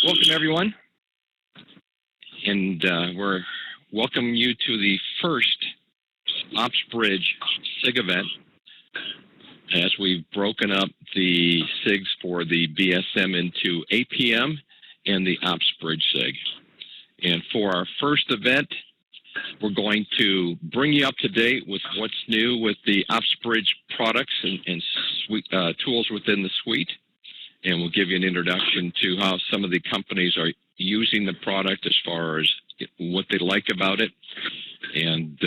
Welcome, everyone. And we're welcoming you to the first OpsBridge SIG event as we've broken up the SIGs for the BSM into APM and the OpsBridge SIG. And for our first event, we're going to bring you up to date with what's new with the OpsBridge products and suite, tools within the suite. And we'll give you an introduction to how some of the companies are using the product as far as what they like about it, and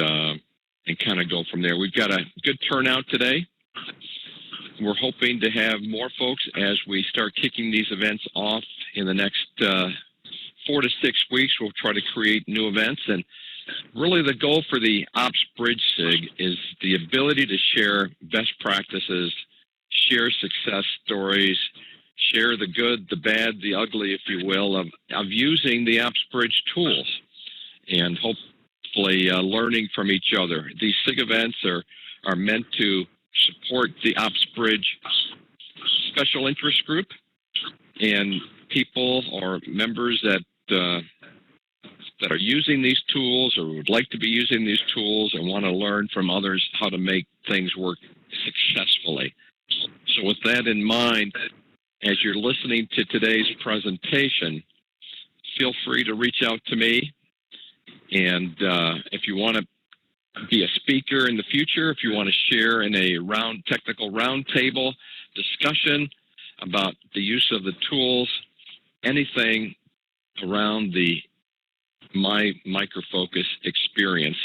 kind of go from there. We've got a good turnout today. We're hoping to have more folks as we start kicking these events off in the next 4 to 6 weeks. We'll try to create new events, and really the goal for the OpsBridge SIG is the ability to share best practices, share success stories, share the good, the bad, the ugly, if you will, of using the OpsBridge tools, and hopefully learning from each other. These SIG events are meant to support the OpsBridge special interest group and people or members that are using these tools or would like to be using these tools and want to learn from others how to make things work successfully. So with that in mind, as you're listening to today's presentation, feel free to reach out to me. And if you want to be a speaker in the future, if you want to share in a technical roundtable discussion about the use of the tools, anything around the My Micro Focus experience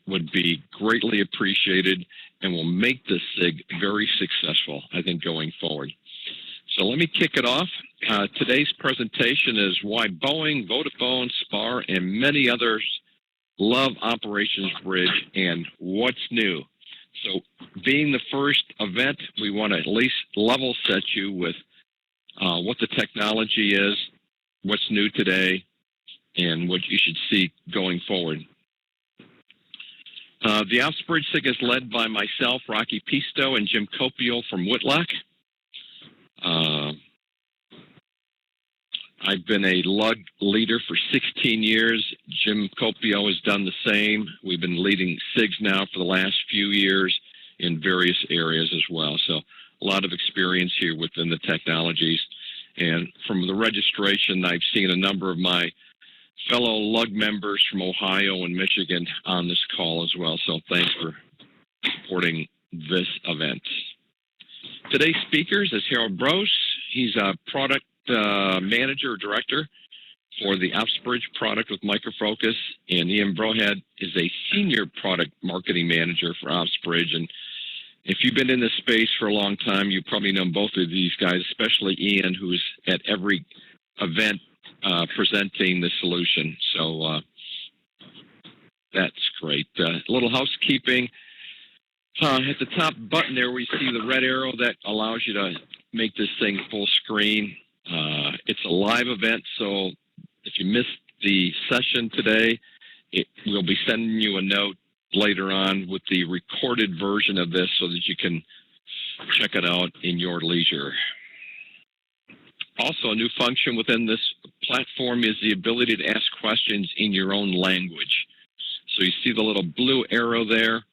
would be greatly appreciated and will make this SIG very successful, I think, going forward. So let me kick it off. Today's presentation is why Boeing, Vodafone, SPAR, and many others love Operations Bridge and what's new. So being the first event, we want to at least level set you with what the technology is, what's new today, and what you should see going forward. The OpsBridge SIG is led by myself, Rocky Pisto, and Jim Copio from Whitlock. I've been a lug leader for 16 years. Jim Copio has done the same. We've been leading SIGs now for the last few years in various areas as well. So a lot of experience here within the technologies. And from the registration, I've seen a number of my fellow lug members from Ohio and Michigan on this call as well. So thanks for supporting this event. Today's speakers is Harold Brose. He's a product manager or director for the OpsBridge product with Micro Focus, and Ian Brohead is a senior product marketing manager for OpsBridge. And if you've been in this space for a long time, you probably know both of these guys, especially Ian, who's at every event presenting the solution. So that's great. A little housekeeping. At the top button there, we see the red arrow that allows you to make this thing full screen. It's a live event, so if you missed the session today, we'll be sending you a note later on with the recorded version of this so that you can check it out in your leisure. Also, a new function within this platform is the ability to ask questions in your own language. So you see the little blue arrow there,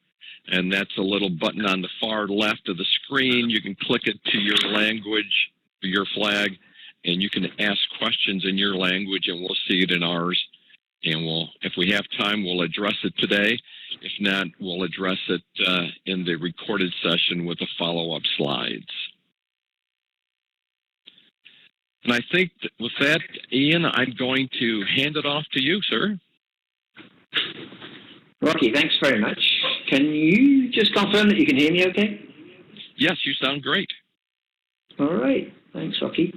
and that's a little button on the far left of the screen. You can click it to your language, your flag, and you can ask questions in your language, and we'll see it in ours. And if we have time, we'll address it today. If not, we'll address it in the recorded session with the follow-up slides. And I think with that, Ian, I'm going to hand it off to you, sir. Rocky, thanks very much. Can you just confirm that you can hear me okay? Yes, you sound great. All right. Thanks, Rocky.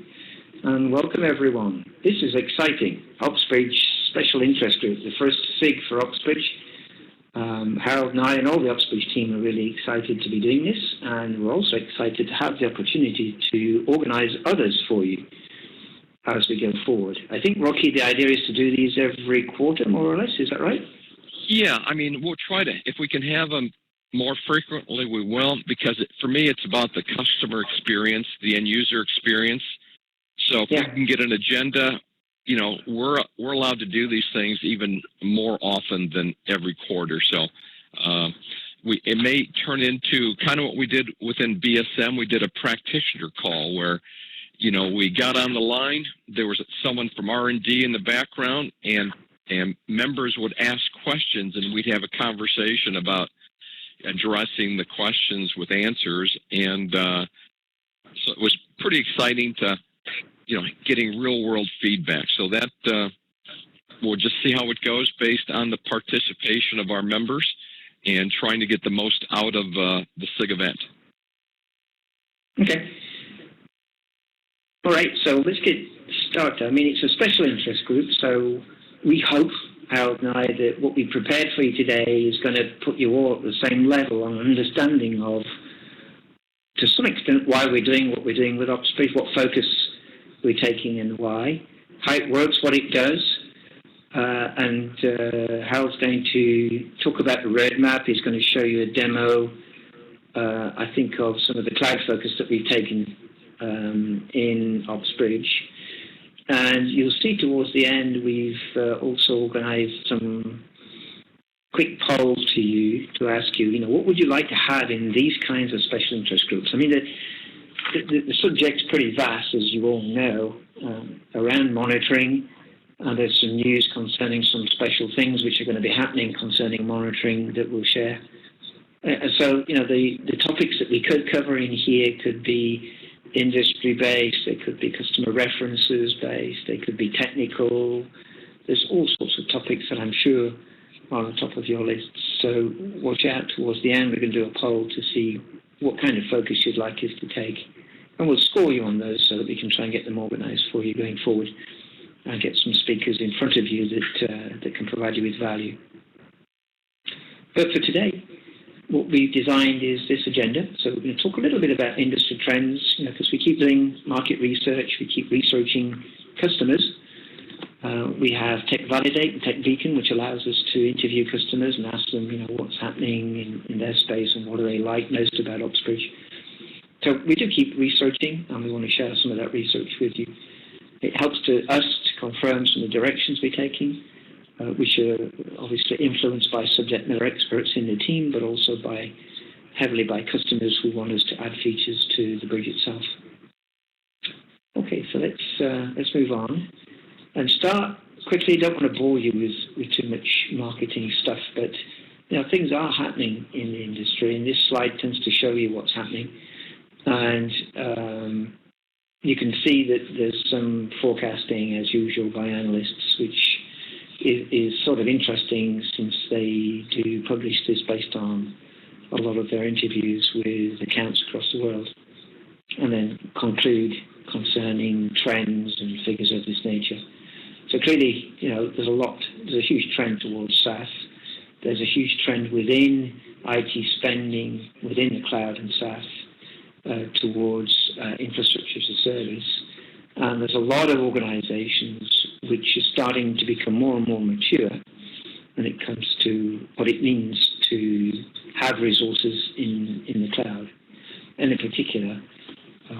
And welcome, everyone. This is exciting. OpsBridge Special Interest Group, the first SIG for OpsBridge. Harold and I and all the OpsBridge team are really excited to be doing this, and we're also excited to have the opportunity to organize others for you as we go forward. I think, Rocky, the idea is to do these every quarter, more or less. Is that right? Yeah, I mean, we'll try to, if we can have them more frequently, we will, because for me, it's about the customer experience, the end user experience. So if we can get an agenda we're allowed to do these things even more often than every quarter. So it may turn into kind of what we did within BSM. We did a practitioner call where we got on the line. There was someone from R&D in the background, and members would ask questions, and we'd have a conversation about addressing the questions with answers. And so it was pretty exciting to, getting real-world feedback. So that we'll just see how it goes based on the participation of our members and trying to get the most out of the SIG event. Okay. All right, so let's get started. I mean, it's a special interest group, so we hope, Harold and I, that what we prepared for you today is going to put you all at the same level on understanding of, to some extent, why we're doing what we're doing with Oxbridge, what focus we're taking and why, how it works, what it does. And Harold's going to talk about the roadmap. He's going to show you a demo, I think, of some of the cloud focus that we've taken in Oxbridge. And you'll see towards the end, we've also organized some quick polls to you to ask you, what would you like to have in these kinds of special interest groups? I mean, the subject's pretty vast, as you all know, around monitoring. There's some news concerning some special things which are going to be happening concerning monitoring that we'll share. So, the topics that we could cover in here could be industry-based, they could be customer references-based, they could be technical. There's all sorts of topics that I'm sure are on the top of your list. So watch out towards the end. We're going to do a poll to see what kind of focus you'd like us to take. And we'll score you on those so that we can try and get them organized for you going forward and get some speakers in front of you that can provide you with value. But for today, what we've designed is this agenda. So we're going to talk a little bit about industry trends, because we keep doing market research, we keep researching customers. We have Tech Validate and Tech Beacon, which allows us to interview customers and ask them, what's happening in their space and what do they like most about Oxbridge. So we do keep researching, and we want to share some of that research with you. It helps us to confirm some of the directions we're taking, which are obviously influenced by subject matter experts in the team, but also heavily by customers who want us to add features to the bridge itself. Okay, so let's move on and start quickly. Don't want to bore you with too much marketing stuff, but things are happening in the industry, and this slide tends to show you what's happening. And you can see that there's some forecasting, as usual, by analysts, which is sort of interesting since they do publish this based on a lot of their interviews with accounts across the world, and then conclude concerning trends and figures of this nature. So clearly, there's a huge trend towards SaaS. There's a huge trend within IT spending, within the cloud and SaaS, towards infrastructure as a service. And there's a lot of organizations which are starting to become more and more mature when it comes to what it means to have resources in the cloud, and in particular,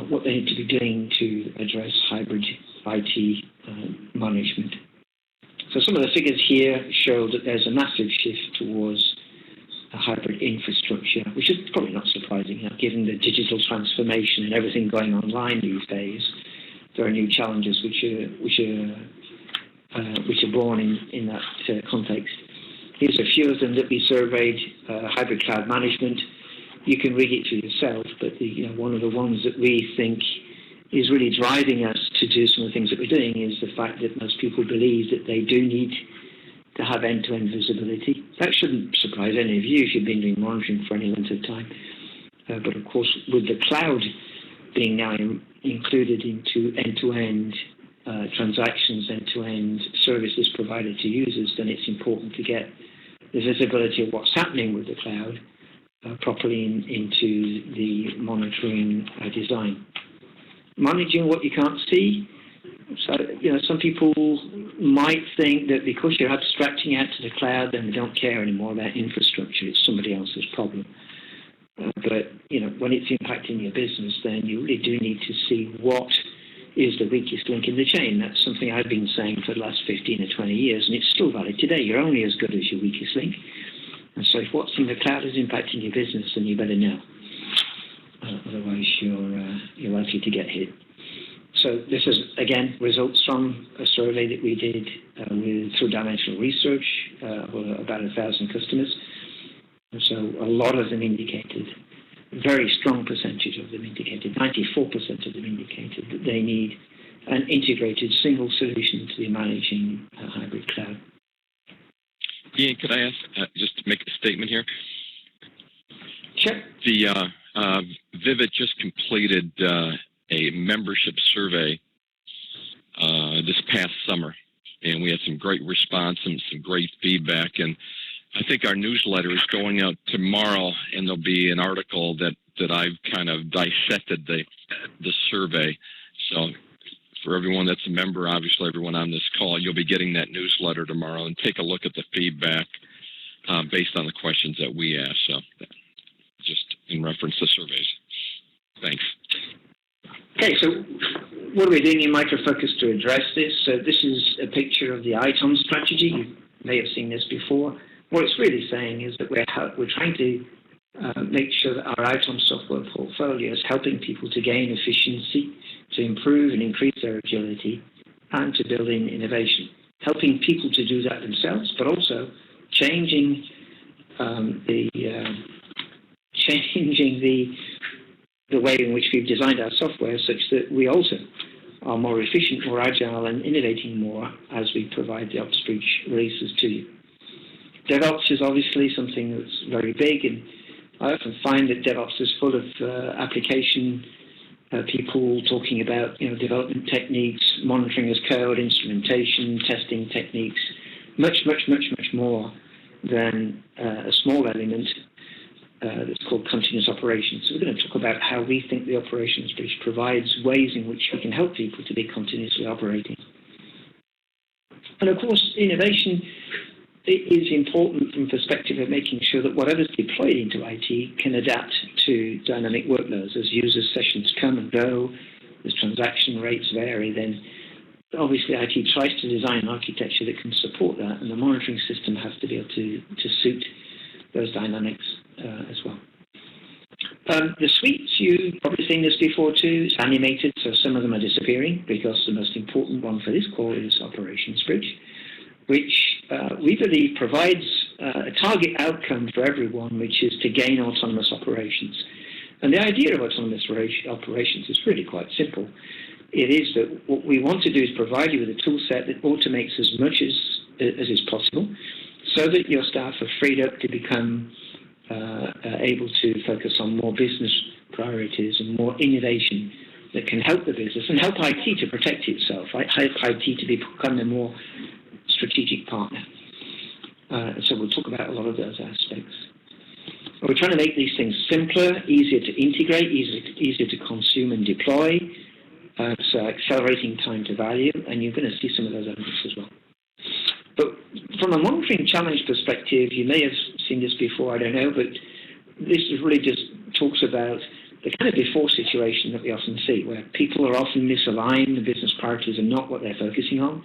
what they need to be doing to address hybrid IT management. So some of the figures here show that there's a massive shift towards a hybrid infrastructure, which is probably not surprising, given the digital transformation and everything going online these days. There are new challenges which are born in that context. Here's a few of them that we surveyed. Hybrid cloud management. You can read it for yourself, but one of the ones that we think is really driving us to do some of the things that we're doing is the fact that most people believe that they do need to have end-to-end visibility. That shouldn't surprise any of you if you've been doing monitoring for any length of time. But of course, with the cloud being now included into end-to-end transactions, end-to-end services provided to users, then it's important to get the visibility of what's happening with the cloud properly into the monitoring design. Managing what you can't see. So, some people might think that because you're abstracting out to the cloud, then we don't care anymore about infrastructure. It's somebody else's problem. But, when it's impacting your business, then you really do need to see what is the weakest link in the chain. That's something I've been saying for the last 15 or 20 years, and it's still valid today. You're only as good as your weakest link. And so if what's in the cloud is impacting your business, then you better know. Otherwise, you're likely to get hit. So this is, again, results from a survey that we did through Dimensional Research with about 1,000 customers. And so a lot of them indicated, a very strong percentage of them indicated, 94% of them indicated that they need an integrated single solution to be managing a hybrid cloud. Ian, could I ask, just to make a statement here? Sure. The Vivid just completed a membership survey this past summer, and we had some great response and some great feedback. And I think our newsletter is going out tomorrow, and there'll be an article that I've kind of dissected the survey. So for everyone that's a member, obviously everyone on this call, you'll be getting that newsletter tomorrow, and take a look at the feedback based on the questions that we asked. So just in reference to surveys. Thanks. Okay, so what are we doing in Micro Focus to address this? So this is a picture of the ITOM strategy. You may have seen this before. What it's really saying is that we're trying to make sure that our ITOM software portfolio is helping people to gain efficiency, to improve and increase their agility, and to build in innovation. Helping people to do that themselves, but also changing the way in which we've designed our software such that we also are more efficient, more agile, and innovating more as we provide the OpsBridge releases to you. DevOps is obviously something that's very big, and I often find that DevOps is full of application people talking about development techniques, monitoring as code, instrumentation, testing techniques, much more than a small element that's called continuous operations. So we're going to talk about how we think the operations bridge provides ways in which we can help people to be continuously operating. And of course, innovation is important from the perspective of making sure that whatever's deployed into IT can adapt to dynamic workloads. As users' sessions come and go, as transaction rates vary, then obviously IT tries to design an architecture that can support that, and the monitoring system has to be able to suit those dynamics as well. The suites, you've probably seen this before too. It's animated, so some of them are disappearing because the most important one for this call is Operations Bridge, which we believe provides a target outcome for everyone, which is to gain autonomous operations. And the idea of autonomous operations is really quite simple. It is that what we want to do is provide you with a tool set that automates as much as is possible so that your staff are freed up to become able to focus on more business priorities and more innovation that can help the business and help IT to protect itself, right? Help IT to become a more strategic partner. So we'll talk about a lot of those aspects. We're trying to make these things simpler, easier to integrate, easier to consume and deploy, so accelerating time to value, and you're going to see some of those elements as well. But from a monitoring challenge perspective, you may have seen this before, I don't know, but this really just talks about the kind of before situation that we often see, where people are often misaligned, the business priorities are not what they're focusing on.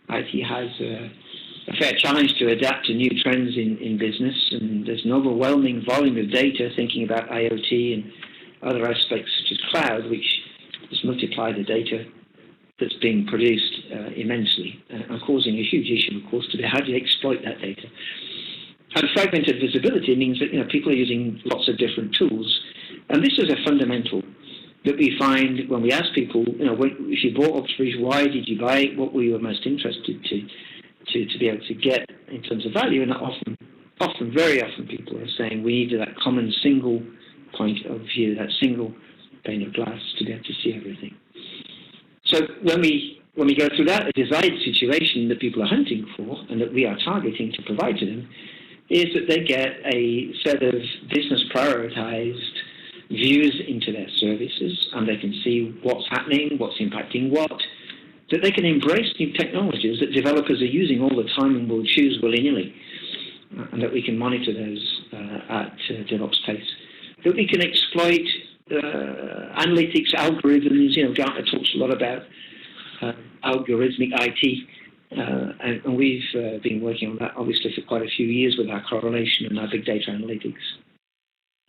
IT has a fair challenge to adapt to new trends in business, and there's an overwhelming volume of data thinking about IoT and other aspects such as cloud, which just multiply the data that's being produced immensely, and causing a huge issue, of course, to be how do you exploit that data. And fragmented visibility means that people are using lots of different tools, and this is a fundamental that we find when we ask people, if you bought OpsBridge, why did you buy it? What were you most interested to be able to get in terms of value? And very often people are saying we needed that common single point of view, that single pane of glass to be able to see everything. So when we go through that, a desired situation that people are hunting for and that we are targeting to provide to them is that they get a set of business prioritized views into their services, and they can see what's happening, what's impacting what, that they can embrace new technologies that developers are using all the time and will choose willy-nilly, and that we can monitor those at DevOps pace, that we can exploit analytics, algorithms. Gartner talks a lot about algorithmic IT, and we've been working on that obviously for quite a few years with our correlation and our big data analytics.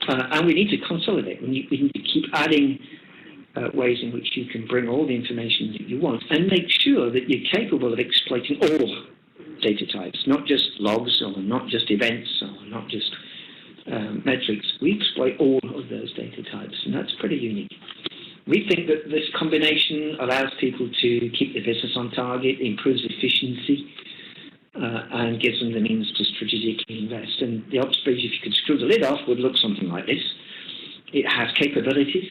And we need to consolidate. We need to keep adding ways in which you can bring all the information that you want and make sure that you're capable of exploiting all data types, not just logs or not just events or not just metrics. We exploit all of those data types, and that's pretty unique. We think that this combination allows people to keep their business on target, improves efficiency, and gives them the means to strategically invest. And the Ops Bridge, if you could screw the lid off, would look something like this. It has capabilities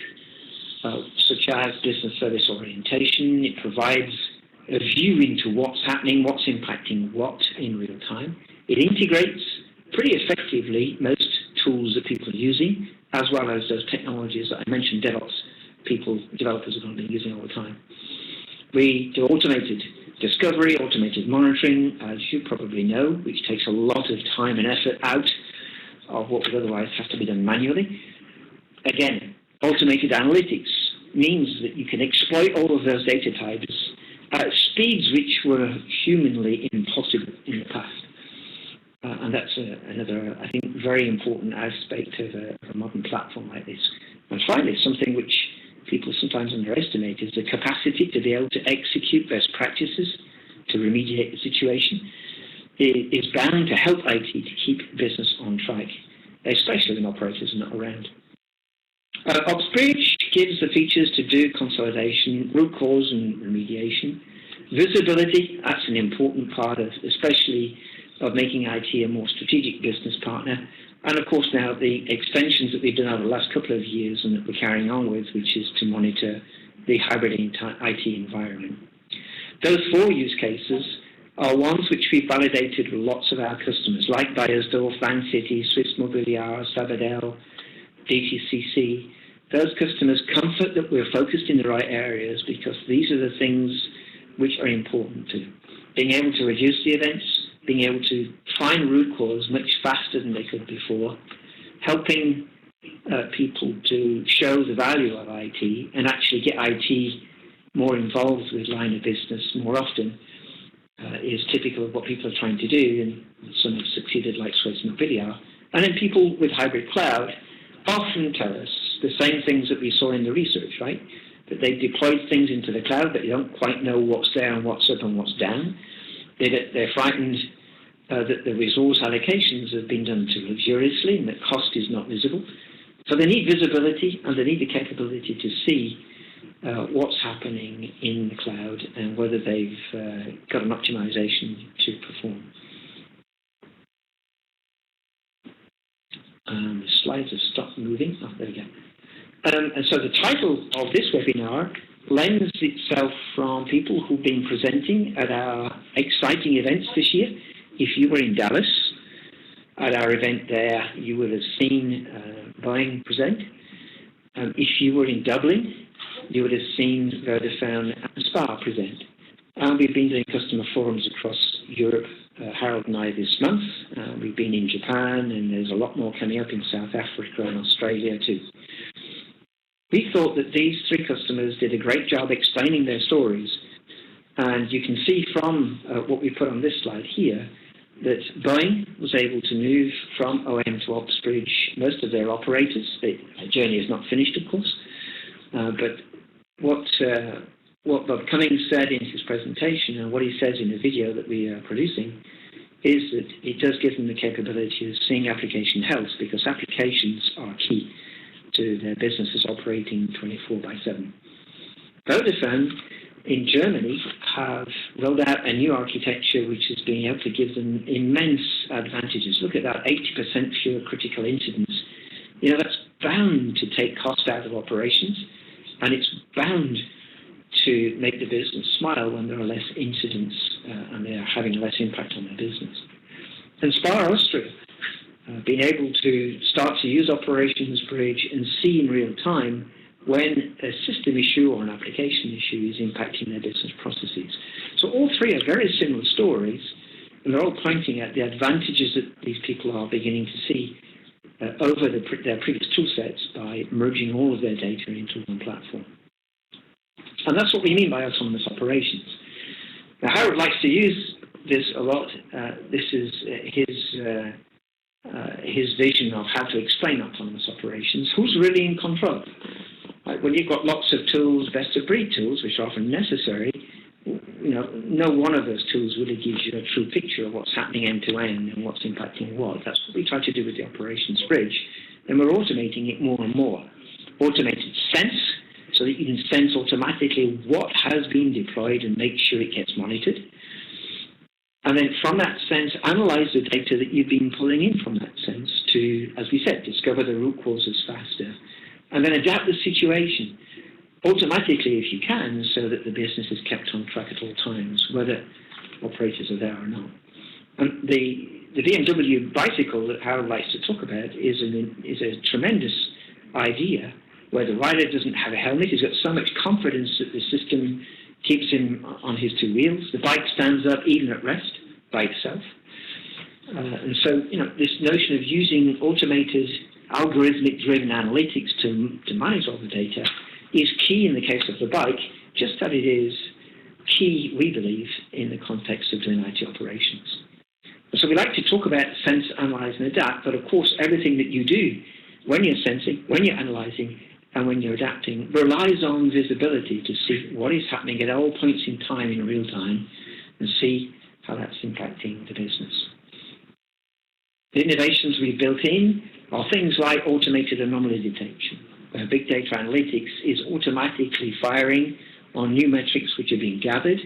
such as business service orientation. It provides a view into what's happening, what's impacting what in real time. It integrates pretty effectively most tools that people are using, as well as those technologies that I mentioned, developers are going to be using all the time. We do automated discovery, automated monitoring, as you probably know, which takes a lot of time and effort out of what would otherwise have to be done manually. Again, automated analytics means that you can exploit all of those data types at speeds which were humanly impossible in the past. And that's another, I think, very important aspect of a modern platform like this. And finally, something which people sometimes underestimate is the capacity to be able to execute best practices to remediate the situation. It is bound to help IT to keep business on track, especially when operators are not around. Ops Bridge gives the features to do consolidation, root cause and remediation. Visibility, that's an important part of, especially of making IT a more strategic business partner. And of course now the extensions that we've done over the last couple of years and that we're carrying on with, which is to monitor the hybrid IT environment. Those 4 use cases are ones which we've validated with lots of our customers, like Bayersdorf, Van City, Swiss Mobiliar, Sabadell, DTCC. Those customers comfort that we're focused in the right areas because these are the things which are important to being able to reduce the events, being able to find root cause much faster than they could before, helping people to show the value of IT and actually get IT more involved with line of business more often is typical of what people are trying to do, and some have succeeded like Swiss Mobiliar. And then people with hybrid cloud often tell us the same things that we saw in the research, right? That they've deployed things into the cloud, but they don't quite know what's there and what's up and what's down. They're frightened that the resource allocations have been done too luxuriously and that cost is not visible. So they need visibility and they need the capability to see what's happening in the cloud and whether they've got an optimization to perform. The slides have stopped moving. Oh, there we go. And so the title of this webinar lends itself from people who've been presenting at our exciting events this year. If you were in Dallas at our event there, you would have seen Boeing present. If you were in Dublin, you would have seen Vodafone and SPAR present. And we've been doing customer forums across Europe, Harold and I, this month. We've been in Japan, and there's a lot more coming up in South Africa and Australia too. We thought that these 3 customers did a great job explaining their stories. And you can see from what we put on this slide here that Boeing was able to move from OM to Ops Bridge most of their operators. The journey is not finished, of course. But what Bob Cummings said in his presentation and what he says in the video that we are producing is that it does give them the capability of seeing application health, because applications are key to their businesses operating 24/7. Vodafone in Germany have rolled out a new architecture which is being able to give them immense advantages. Look at that, 80% fewer critical incidents. That's bound to take cost out of operations, and it's bound to make the business smile when there are less incidents and they are having less impact on their business. And SPAR Austria, being able to start to use Operations Bridge and see in real time when a system issue or an application issue is impacting their business processes. So all 3 are very similar stories, and they're all pointing at the advantages that these people are beginning to see over their previous tool sets by merging all of their data into one platform. And that's what we mean by autonomous operations. Now, Howard likes to use this a lot. This is his vision of how to explain autonomous operations. Who's really in control? Like when you've got lots of tools, best-of-breed tools, which are often necessary, no one of those tools really gives you a true picture of what's happening end-to-end and what's impacting what. That's what we try to do with the operations bridge. And we're automating it more and more. Automated sense, so that you can sense automatically what has been deployed and make sure it gets monitored. And then from that sense, analyze the data that you've been pulling in from that sense to, as we said, discover the root causes faster. And then adapt the situation automatically if you can, so that the business is kept on track at all times, whether operators are there or not. And the BMW bicycle that Harold likes to talk about is a tremendous idea where the rider doesn't have a helmet. He's got so much confidence that the system keeps him on his two wheels. The bike stands up even at rest by itself. And so, this notion of using automated, algorithmic-driven analytics to manage all the data is key in the case of the bike, just as it is key, we believe, in the context of doing IT operations. So we like to talk about sense, analyze, and adapt, but of course, everything that you do when you're sensing, when you're analyzing, and when you're adapting relies on visibility to see what is happening at all points in time in real time and see how that's impacting the business. The innovations we've built in are things like automated anomaly detection, where big data analytics is automatically firing on new metrics which are being gathered,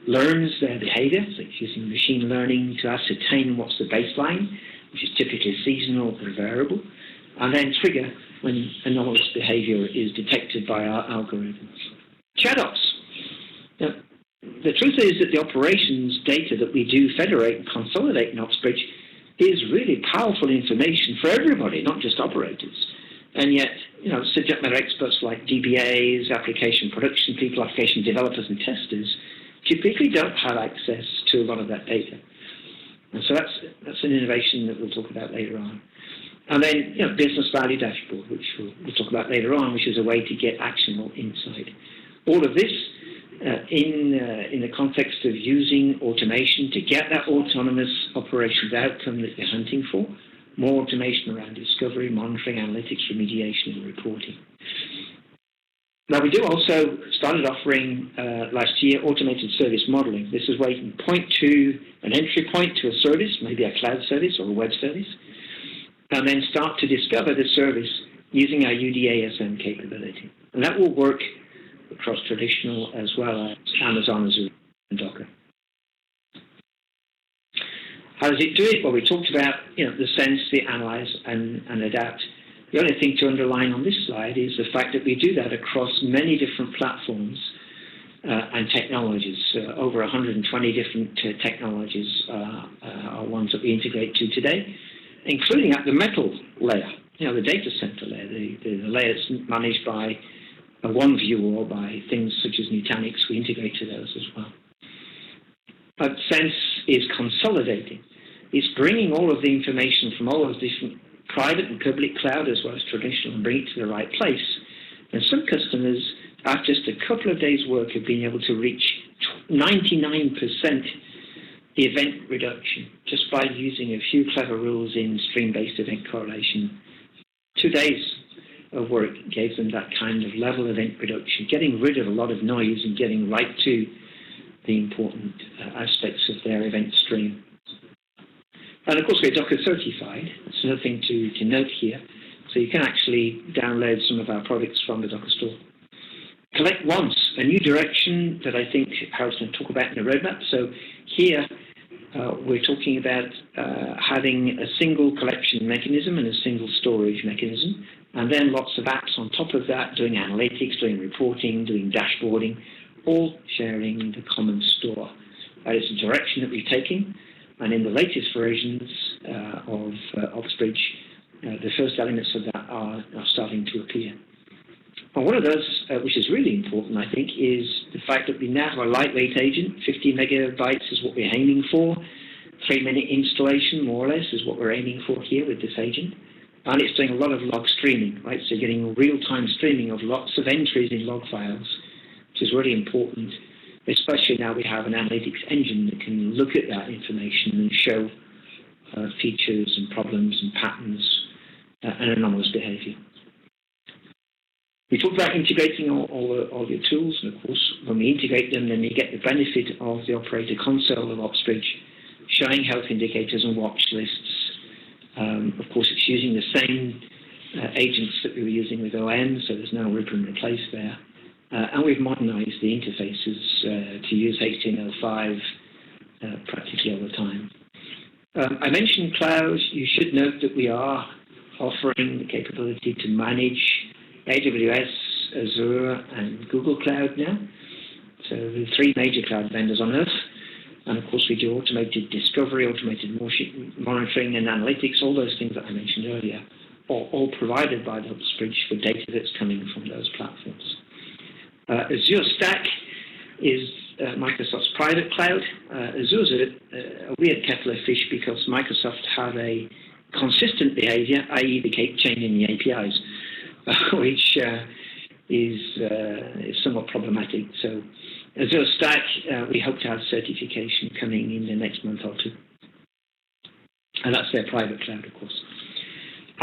learns their behavior, so it's using machine learning to ascertain what's the baseline, which is typically seasonal or variable, and then trigger when anomalous behavior is detected by our algorithms. ChatOps. Now, the truth is that the operations data that we do federate and consolidate in OpsBridge is really powerful information for everybody, not just operators. And yet, subject matter experts like DBAs, application production people, application developers and testers typically don't have access to a lot of that data. And so that's an innovation that we'll talk about later on. And then, business value dashboard, which we'll talk about later on, which is a way to get actionable insight. All of this in the context of using automation to get that autonomous operations outcome that you're hunting for, more automation around discovery, monitoring, analytics, remediation, and reporting. Now, we do also started offering last year automated service modeling. This is where you can point to an entry point to a service, maybe a cloud service or a web service, and then start to discover the service using our UDASM capability. And that will work across traditional as well as Amazon, Azure, and Docker. How does it do it? Well, we talked about the sense, the analyze, and adapt. The only thing to underline on this slide is the fact that we do that across many different platforms and technologies. Over 120 different technologies are ones that we integrate to today, including at the metal layer, the data center layer, the layer that's managed by OneView or by things such as Nutanix. We integrate to those as well. But sense is consolidating. It's bringing all of the information from all of different private and public cloud as well as traditional and bring it to the right place. And some customers, after just a couple of days' work, have been able to reach 99% event reduction just by using a few clever rules in stream-based event correlation. 2 days of work gave them that kind of level of event reduction, getting rid of a lot of noise and getting right to the important aspects of their event stream. And of course, we're Docker certified. That's another thing to note here. So you can actually download some of our products from the Docker store. Collect once, a new direction that I think Harold's going to talk about in the roadmap. So here we're talking about having a single collection mechanism and a single storage mechanism, and then lots of apps on top of that, doing analytics, doing reporting, doing dashboarding, all sharing the common store. That is the direction that we've taken. And in the latest versions of OpsBridge, the first elements of that are starting to appear. And one of those, which is really important, I think, is the fact that we now have a lightweight agent. 50 megabytes is what we're aiming for. 3-minute installation, more or less, is what we're aiming for here with this agent. And it's doing a lot of log streaming, right? So getting real-time streaming of lots of entries in log files, which is really important, especially now we have an analytics engine that can look at that information and show features and problems and patterns and anomalous behavior. We talked about integrating all your tools, and of course, when we integrate them, then you get the benefit of the operator console of OpsBridge, showing health indicators and watch lists. Of course, it's using the same agents that we were using with OM, so there's no rip and replace there. And we've modernized the interfaces to use HTML5 practically all the time. I mentioned cloud. You should note that we are offering the capability to manage AWS, Azure, and Google Cloud now. So the three major cloud vendors on Earth. And of course, we do automated discovery, automated monitoring and analytics, all those things that I mentioned earlier, all provided by the OpsBridge for data that's coming from those platforms. Azure Stack is Microsoft's private cloud. Azure's a weird kettle of fish because Microsoft have a consistent behavior, i.e. they keep changing the APIs, which is somewhat problematic. So Azure Stack, we hope to have certification coming in the next month or two. And that's their private cloud, of course.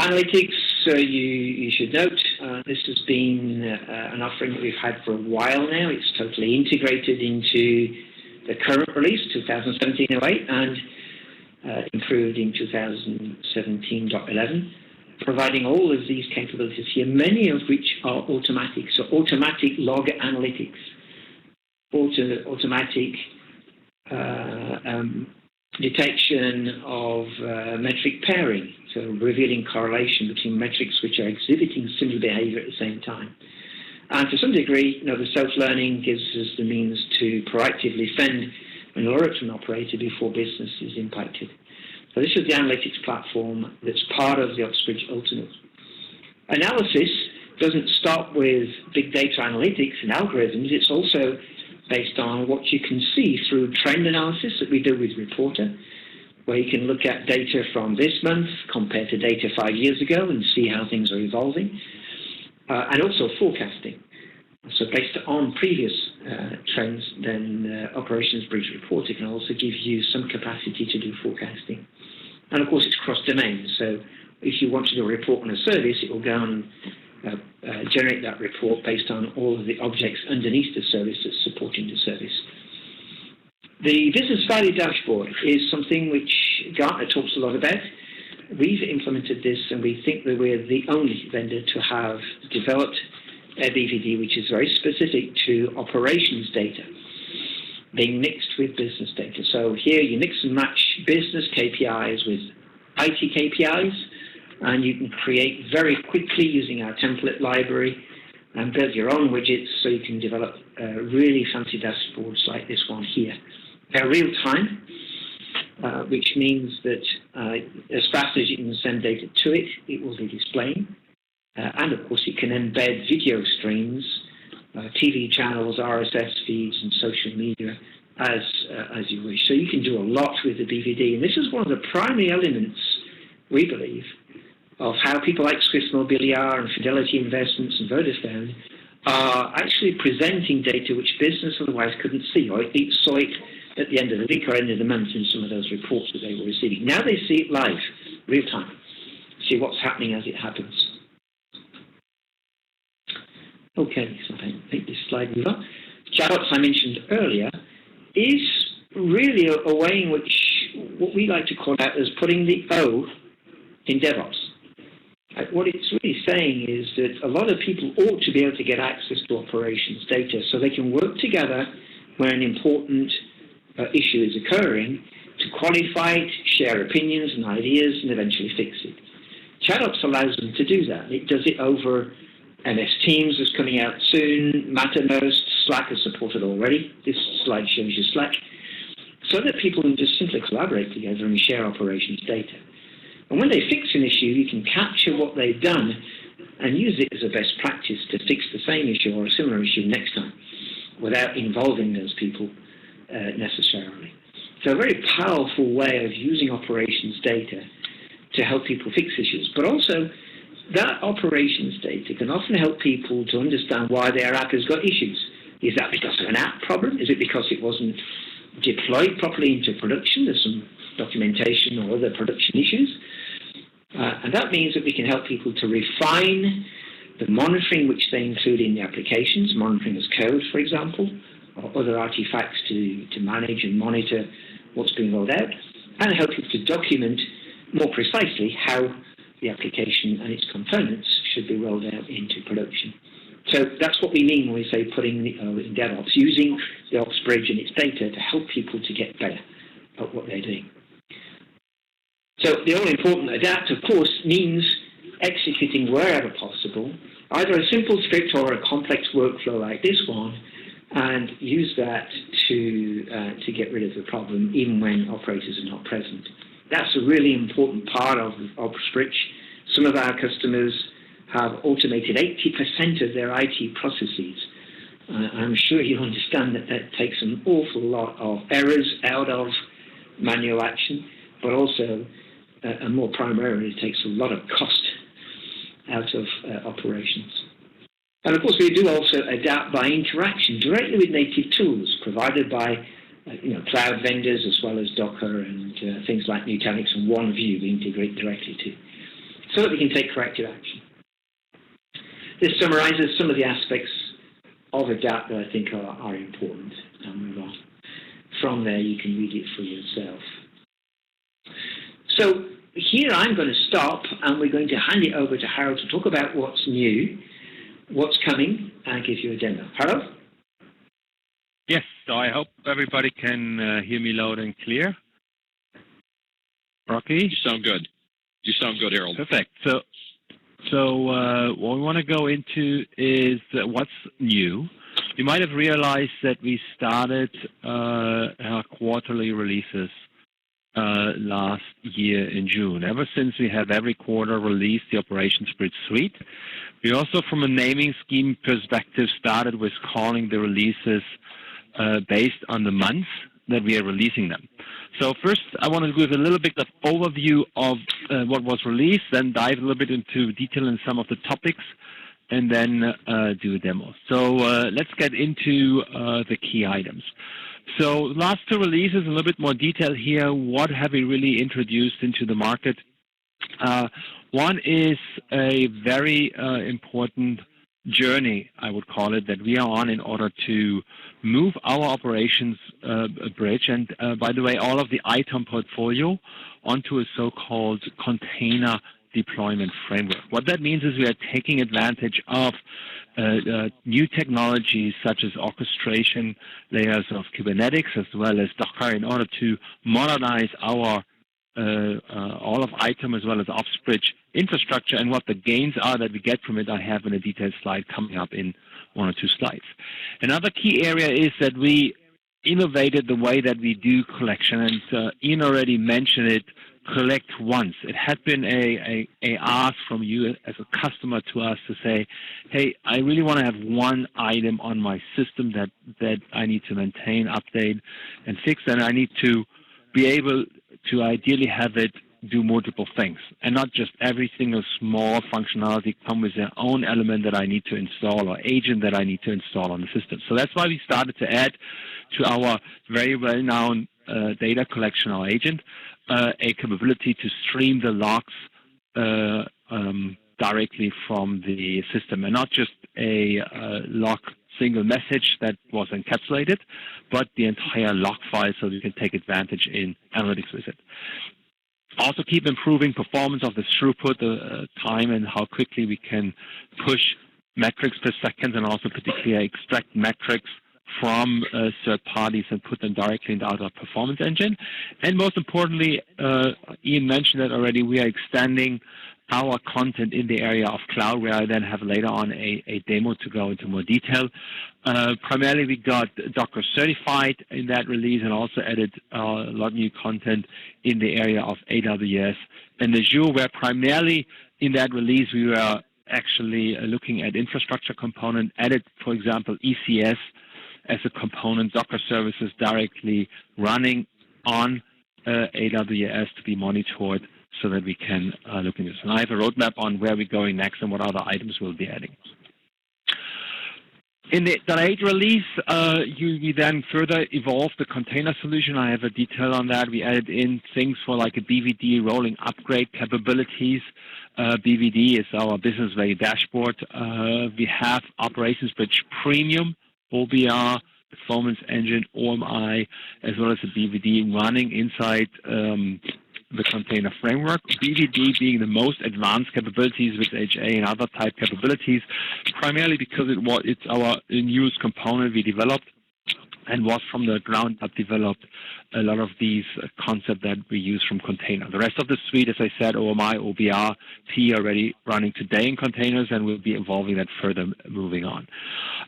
Analytics, you should note, this has been an offering that we've had for a while now. It's totally integrated into the current release, 2017-08, and improved in 2017.11, providing all of these capabilities here, many of which are automatic. So automatic log analytics, automatic detection of metric pairing, so revealing correlation between metrics which are exhibiting similar behavior at the same time. And to some degree, the self-learning gives us the means to proactively send an alert to an operator before business is impacted. So this is the analytics platform that's part of the OpsBridge Ultimate. Analysis doesn't stop with big data analytics and algorithms. It's also based on what you can see through trend analysis that we do with Reporter, where you can look at data from this month compared to data 5 years ago and see how things are evolving, and also forecasting. So based on previous trends, then Operations Bridge Reporter can also give you some capacity to do forecasting. And of course, it's cross-domain. So if you want to do a report on a service, it will go and generate that report based on all of the objects underneath the service that's supporting the service. The business value dashboard is something which Gartner talks a lot about. We've implemented this, and we think that we're the only vendor to have developed a BVD which is very specific to operations data being mixed with business data. So here you mix and match business KPIs with IT KPIs, and you can create very quickly using our template library and build your own widgets so you can develop really fancy dashboards like this one here. They're real time, which means that as fast as you can send data to it, it will be displaying. And of course, you can embed video streams, TV channels, RSS feeds, and social media as you wish. So you can do a lot with the BVD. And this is one of the primary elements, we believe, of how people like Swiss Mobiliar and Fidelity Investments and Vodafone are actually presenting data which business otherwise couldn't see, or it saw it at the end of the week or end of the month in some of those reports that they were receiving. Now they see it live, real time, see what's happening as it happens. Okay, so I think this slide move on. Chatbots I mentioned earlier is really a way in which what we like to call out as putting the O in DevOps. What it's really saying is that a lot of people ought to be able to get access to operations data so they can work together when an important issue is occurring to qualify it, share opinions and ideas, and eventually fix it. Chatbots allows them to do that. It does it over MS Teams is coming out soon, Mattermost, Slack is supported already. This slide shows you Slack. So that people can just simply collaborate together and share operations data. And when they fix an issue, you can capture what they've done and use it as a best practice to fix the same issue or a similar issue next time without involving those people necessarily. So a very powerful way of using operations data to help people fix issues. But also, that operations data can often help people to understand why their app has got issues. Is that because of an app problem? Is it because it wasn't deployed properly into production? There's some documentation or other production issues. And that means that we can help people to refine the monitoring which they include in the applications, monitoring as code, for example, or other artifacts to manage and monitor what's being rolled out, and help you to document more precisely how the application and its components should be rolled out into production. So that's what we mean when we say putting in DevOps, using the Ops Bridge and its data to help people to get better at what they're doing. So the all-important adapt, of course, means executing wherever possible, either a simple script or a complex workflow like this one, and use that to get rid of the problem even when operators are not present. That's a really important part of Ops Bridge. Some of our customers have automated 80% of their IT processes. I'm sure you understand that that takes an awful lot of errors out of manual action, but also, and more primarily, it takes a lot of cost out of operations. And of course, we do also adapt by interaction directly with native tools provided by cloud vendors as well as Docker and things like Nutanix and OneView we integrate directly to, so that we can take corrective action. This summarizes some of the aspects of adapt that I think are important. I'll move on. From there, you can read it for yourself. So here I'm going to stop, and we're going to hand it over to Harold to talk about what's new, what's coming, and give you a demo. Harold? Yes, so I hope everybody can hear me loud and clear. Rocky? You sound good. You sound good, Harold. Perfect. So what we want to go into is what's new. You might have realized that we started our quarterly releases last year in June. Ever since we have every quarter released the Operations Bridge Suite, we also, from a naming scheme perspective, started with calling the releases based on the months that we are releasing them. So first, I want to give a little bit of overview of what was released, then dive a little bit into detail in some of the topics, and then do a demo. So let's get into the key items. So last two releases, a little bit more detail here. What have we really introduced into the market? One is a very important journey, I would call it, that we are on in order to move our operations bridge, and by the way, all of the item portfolio onto a so-called container deployment framework. What that means is we are taking advantage of new technologies such as orchestration layers of Kubernetes as well as Docker in order to modernize our all of item as well as Ops Bridge infrastructure, and what the gains are that we get from it I have in a detailed slide coming up in one or two slides. Another key area is that we innovated the way that we do collection, and Ian already mentioned it, collect once. It had been a ask from you as a customer to us to say, hey, I really want to have one item on my system that I need to maintain, update, and fix, and I need to be able to ideally have it do multiple things, and not just every single small functionality come with their own element that I need to install or agent that I need to install on the system. So that's why we started to add to our very well-known data collection, our agent, a capability to stream the logs directly from the system, and not just a log single message that was encapsulated, but the entire log file, so you can take advantage in analytics with it. Also keep improving performance of the throughput, time, and how quickly we can push metrics per second, and also particularly extract metrics from third parties and put them directly into our performance engine. And most importantly, Ian mentioned that already, we are extending our content in the area of cloud, where I then have later on a demo to go into more detail. Primarily, we got Docker certified in that release, and also added a lot of new content in the area of AWS and Azure, where primarily in that release we were actually looking at infrastructure component, added, for example, ECS as a component, Docker services directly running on AWS to be monitored so that we can look into this. And I have a roadmap on where we're going next and what other items we'll be adding. In the .8 release, we then further evolved the container solution. I have a detail on that. We added in things for like a BVD rolling upgrade capabilities. BVD is our business value dashboard. We have Operations Bridge Premium, OBR, Performance Engine, OMI, as well as the BVD running inside the container framework. BVD being the most advanced capabilities with HA and other type capabilities, primarily because it's our newest component we developed and was from the ground up developed a lot of these concepts that we use from container. The rest of the suite, as I said, OMI, OBR, P already running today in containers, and we'll be evolving that further moving on.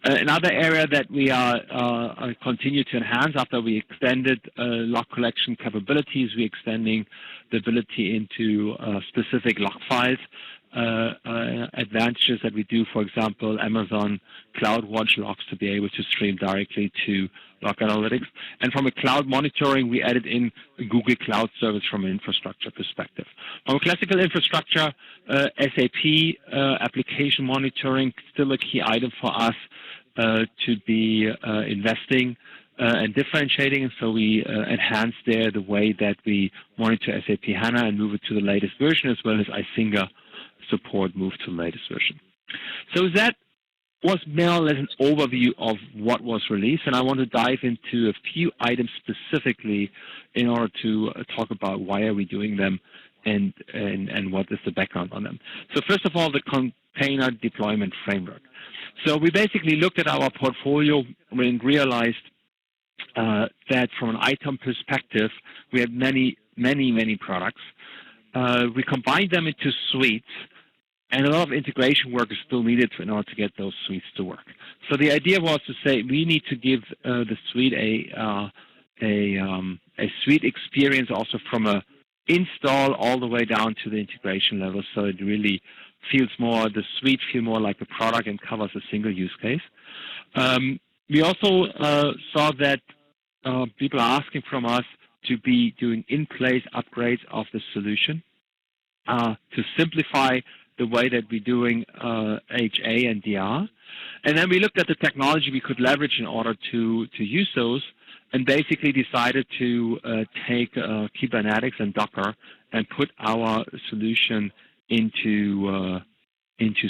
Another area that we are continue to enhance after we extended log collection capabilities, we're extending the ability into specific log files. Advantages that we do, for example, Amazon CloudWatch logs to be able to stream directly to log analytics. And from a cloud monitoring, we added in a Google Cloud Service from an infrastructure perspective. From a classical infrastructure, SAP application monitoring, still a key item for us to be investing and differentiating. And so we enhanced there the way that we monitor SAP HANA and move it to the latest version, as well as Isinga support moved to the latest version. So that was more or less an overview of what was released, and I want to dive into a few items specifically in order to talk about why are we doing them and what is the background on them. So first of all, the container deployment framework. So we basically looked at our portfolio and realized that from an item perspective, we had many products. We combined them into suites, and a lot of integration work is still needed in order to get those suites to work. So the idea was to say we need to give the suite a suite experience also from a install all the way down to the integration level, so it really feels more, the suite feel more like a product and covers a single use case. We also saw that people are asking from us to be doing in-place upgrades of the solution to simplify the way that we're doing HA and DR. And then we looked at the technology we could leverage in order to use those, and basically decided to take Kubernetes and Docker and put our solution into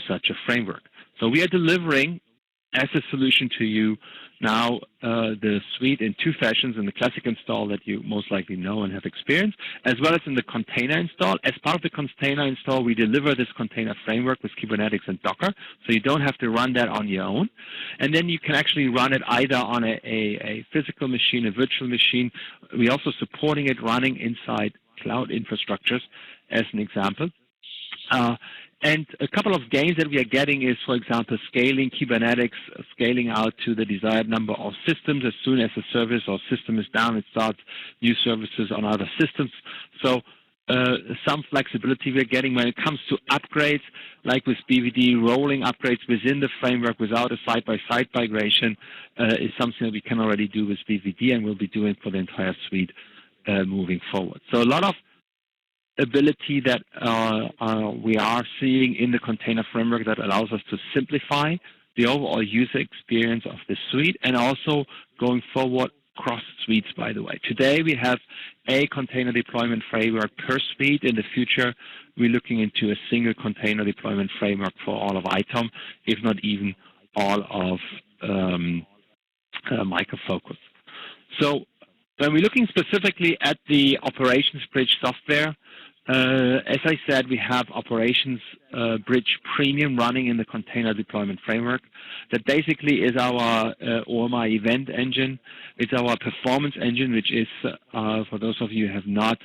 such a framework. So we are delivering as a solution to you now the suite in two fashions: in the classic install that you most likely know and have experienced, as well as in the container install. As part of the container install, we deliver this container framework with Kubernetes and Docker, so you don't have to run that on your own. And then you can actually run it either on a physical machine, a virtual machine. We're also supporting it running inside cloud infrastructures, as an example. And a couple of gains that we are getting is, for example, scaling Kubernetes, scaling out to the desired number of systems. As soon as a service or system is down, it starts new services on other systems. So some flexibility we're getting when it comes to upgrades, like with BVD, rolling upgrades within the framework without a side-by-side migration is something that we can already do with BVD and will be doing for the entire suite moving forward. So a lot of ability that we are seeing in the container framework that allows us to simplify the overall user experience of the suite, and also going forward cross suites, by the way. Today we have a container deployment framework per suite. In the future, we're looking into a single container deployment framework for all of ITOM, if not even all of Micro Focus. So when we're looking specifically at the Operations Bridge software, as I said, we have Operations Bridge Premium running in the container deployment framework. That basically is our OMI event engine. It's our performance engine, which is, for those of you who have not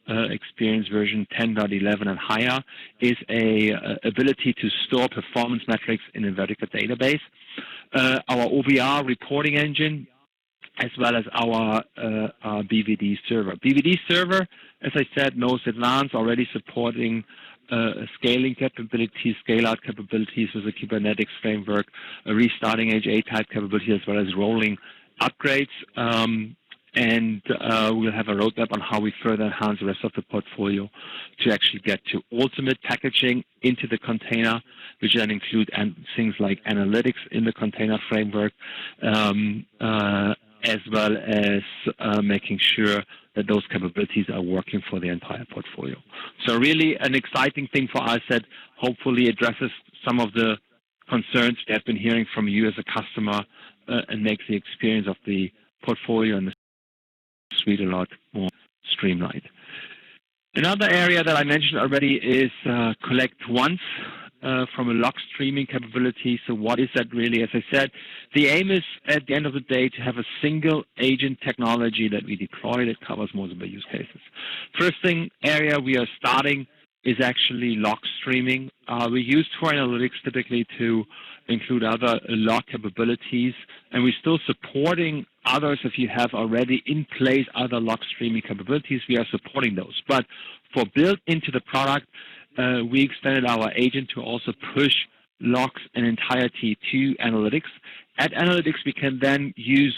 experienced version 10.11 and higher, is a ability to store performance metrics in a vertical database. Our OBR reporting engine, as well as our BVD server. BVD server, as I said, most advanced, already supporting scaling capabilities, scale-out capabilities with the Kubernetes framework, restarting HA type capabilities, as well as rolling upgrades. and we'll have a roadmap on how we further enhance the rest of the portfolio to actually get to ultimate packaging into the container, which then include things like analytics in the container framework, as well as making sure that those capabilities are working for the entire portfolio. So really an exciting thing for us that hopefully addresses some of the concerns we have been hearing from you as a customer and makes the experience of the portfolio and the suite a lot more streamlined. Another area that I mentioned already is collect once from a log streaming capability. So what is that really? As I said, the aim is at the end of the day to have a single agent technology that we deploy that covers multiple use cases. First thing area we are starting is actually log streaming. We use for analytics typically to include other log capabilities, and we're still supporting others. If you have already in place other log streaming capabilities, we are supporting those. But for built into the product, we extended our agent to also push logs in entirety to analytics. At analytics, we can then use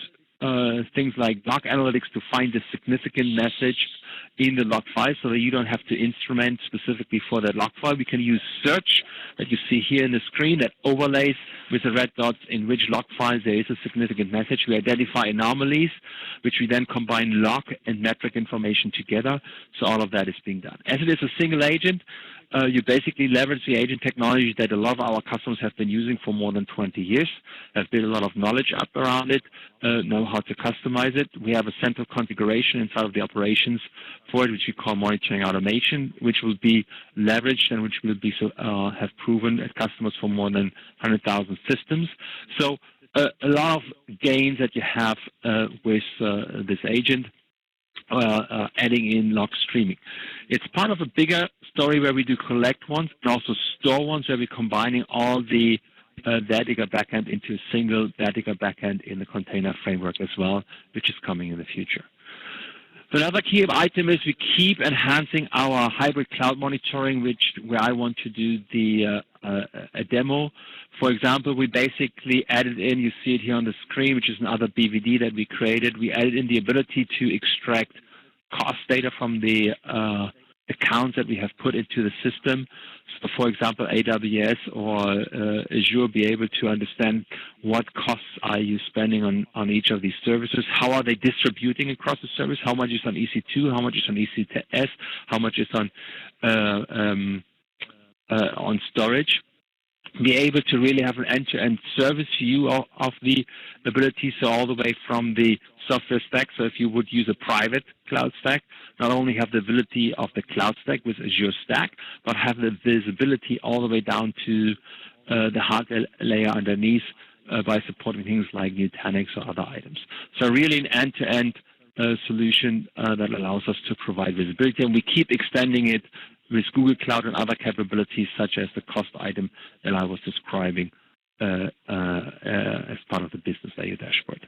things like log analytics to find the significant message in the log file so that you don't have to instrument specifically for that log file. We can use search that you see here in the screen that overlays with the red dots in which log files there is a significant message. We identify anomalies, which we then combine log and metric information together. So all of that is being done. As it is a single agent, you basically leverage the agent technology that a lot of our customers have been using for more than 20 years, have built a lot of knowledge up around it, know how to customize it. We have a central configuration inside of the operations for it, which we call monitoring automation, which will be leveraged and which will be have proven at customers for more than 100,000 systems. So a lot of gains that you have with this agent. Adding in log streaming. It's part of a bigger story where we do collect ones and also store ones, where we're combining all the data backend into a single data backend in the container framework as well, which is coming in the future. So another key item is we keep enhancing our hybrid cloud monitoring, where I want to do a demo. For example, we basically added in, you see it here on the screen, which is another BVD that we created. We added in the ability to extract cost data from the accounts that we have put into the system. So for example, AWS or Azure be able to understand what costs are you spending on each of these services, how are they distributing across the service, how much is on EC2, how much is on EC2S, how much is on storage. Be able to really have an end-to-end service view of the ability, so all the way from the software stack. So if you would use a private cloud stack, not only have the ability of the cloud stack with Azure Stack, but have the visibility all the way down to the hardware layer underneath by supporting things like Nutanix or other items. So really an end-to-end solution that allows us to provide visibility, and we keep extending it with Google Cloud and other capabilities, such as the cost item that I was describing as part of the business value dashboard.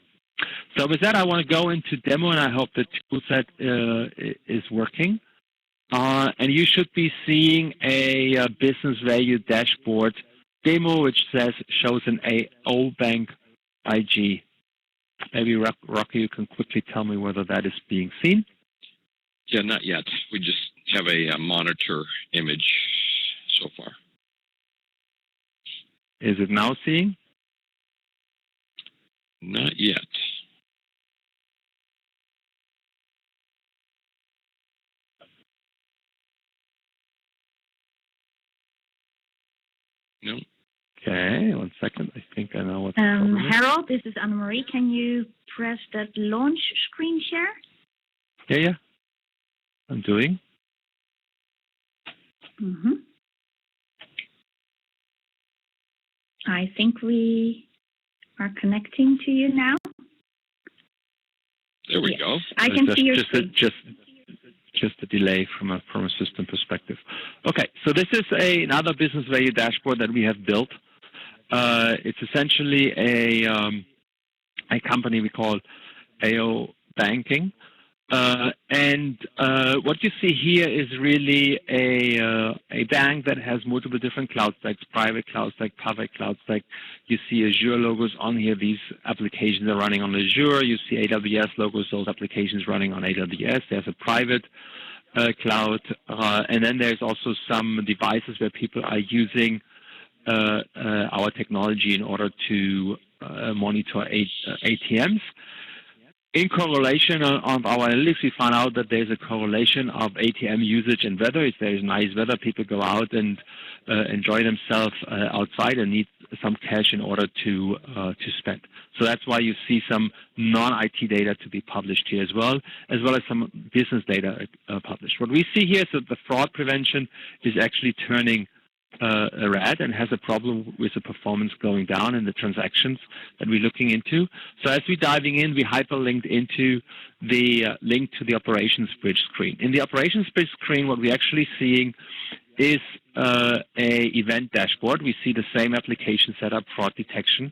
So with that, I want to go into demo, and I hope the toolset is working. And you should be seeing a business value dashboard demo, which shows an AO Bank IG. Maybe Rocky, you can quickly tell me whether that is being seen. Yeah, not yet. We just have a monitor image so far. Is it now seeing? Not yet. No. Okay, 1 second. I think I know what the problem is. Harold, this is Anne-Marie. Can you press that launch screen share? Yeah. I'm doing. Mm-hmm. I think we are connecting to you now. There we go. I can see your screen. Just a delay from a system perspective. Okay, so this is another business value dashboard that we have built. It's essentially a company we call AO Banking. What you see here is really a bank that has multiple different cloud stacks, private cloud stack, public cloud stack. You see Azure logos on here. These applications are running on Azure. You see AWS logos, those applications running on AWS. There's a private cloud. And then there's also some devices where people are using our technology in order to monitor ATMs. In correlation of our analytics, we found out that there's a correlation of ATM usage and weather. If there's nice weather, people go out and enjoy themselves outside and need some cash in order to spend. So that's why you see some non-IT data to be published here as well as some business data published. What we see here is that the fraud prevention is actually turning red and has a problem with the performance going down in the transactions that we're looking into. So as we're diving in, we hyperlinked into the link to the operations bridge screen. In the operations bridge screen, what we're actually seeing is a event dashboard. We see the same application setup, fraud detection,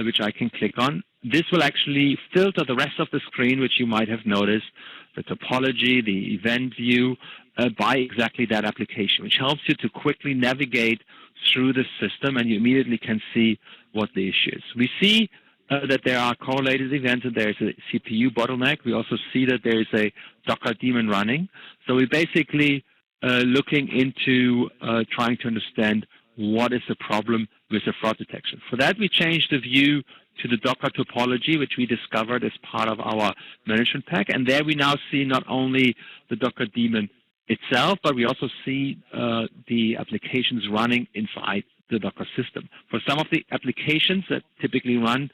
which I can click on. This will actually filter the rest of the screen, which you might have noticed, the topology, the event view, by exactly that application, which helps you to quickly navigate through the system, and you immediately can see what the issue is. We see that there are correlated events, and there's a CPU bottleneck. We also see that there is a Docker daemon running. So we're basically looking into trying to understand what is the problem with the fraud detection. For that, we changed the view to the Docker topology, which we discovered as part of our management pack. And there we now see not only the Docker daemon itself, but we also see the applications running inside the Docker system. For some of the applications that typically run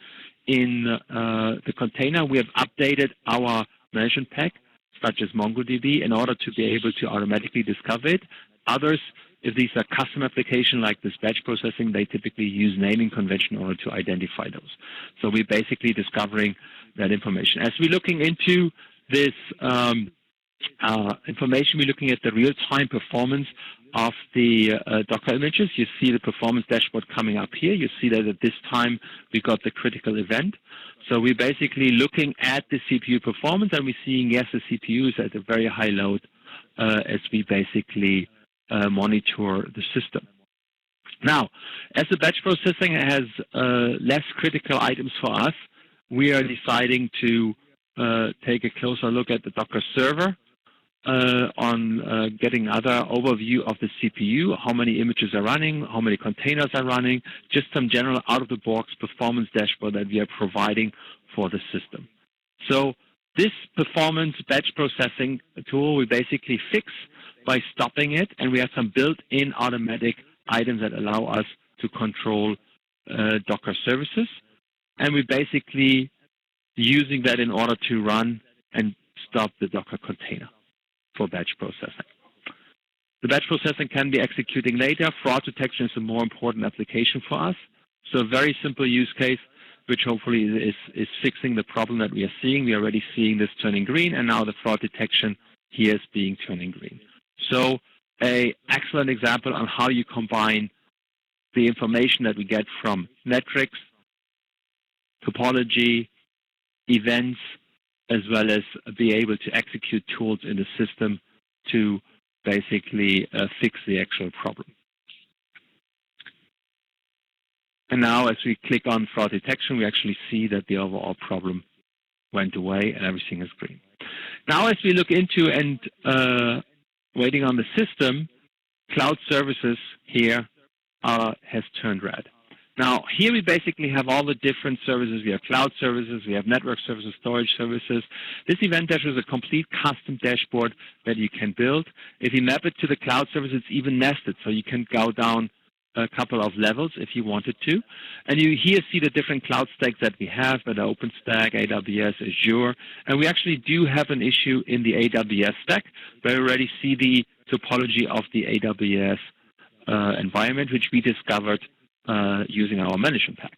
in the container, we have updated our management pack, such as MongoDB, in order to be able to automatically discover it. Others, if these are custom applications like this batch processing, they typically use naming convention in order to identify those. So we're basically discovering that information. As we're looking into this information, we're looking at the real-time performance of the Docker images. You see the performance dashboard coming up here. You see that at this time we got the critical event. So we're basically looking at the CPU performance, and we're seeing, yes, the CPU is at a very high load as we basically monitor the system. Now, as the batch processing has less critical items for us, we are deciding to take a closer look at the Docker server on getting other overview of the CPU, how many images are running, how many containers are running, just some general out-of-the-box performance dashboard that we are providing for the system. So this performance batch processing tool we basically fix by stopping it, and we have some built-in automatic items that allow us to control Docker services, and we're basically using that in order to run and stop the Docker container for batch processing. The batch processing can be executing later. Fraud detection is a more important application for us. So a very simple use case, which hopefully is fixing the problem that we are seeing. We are already seeing this turning green, and now the fraud detection here is being turning green. So an excellent example on how you combine the information that we get from metrics, topology, events, as well as be able to execute tools in the system to basically fix the actual problem. And now as we click on fraud detection, we actually see that the overall problem went away and everything is green. Now as we look into and waiting on the system, cloud services here has turned red. Now, here we basically have all the different services. We have cloud services, we have network services, storage services. This event dashboard is a complete custom dashboard that you can build. If you map it to the cloud service, it's even nested, so you can go down a couple of levels if you wanted to. And you here see the different cloud stacks that we have, that are OpenStack, AWS, Azure. And we actually do have an issue in the AWS stack, where we already see the topology of the AWS environment, which we discovered using our management pack.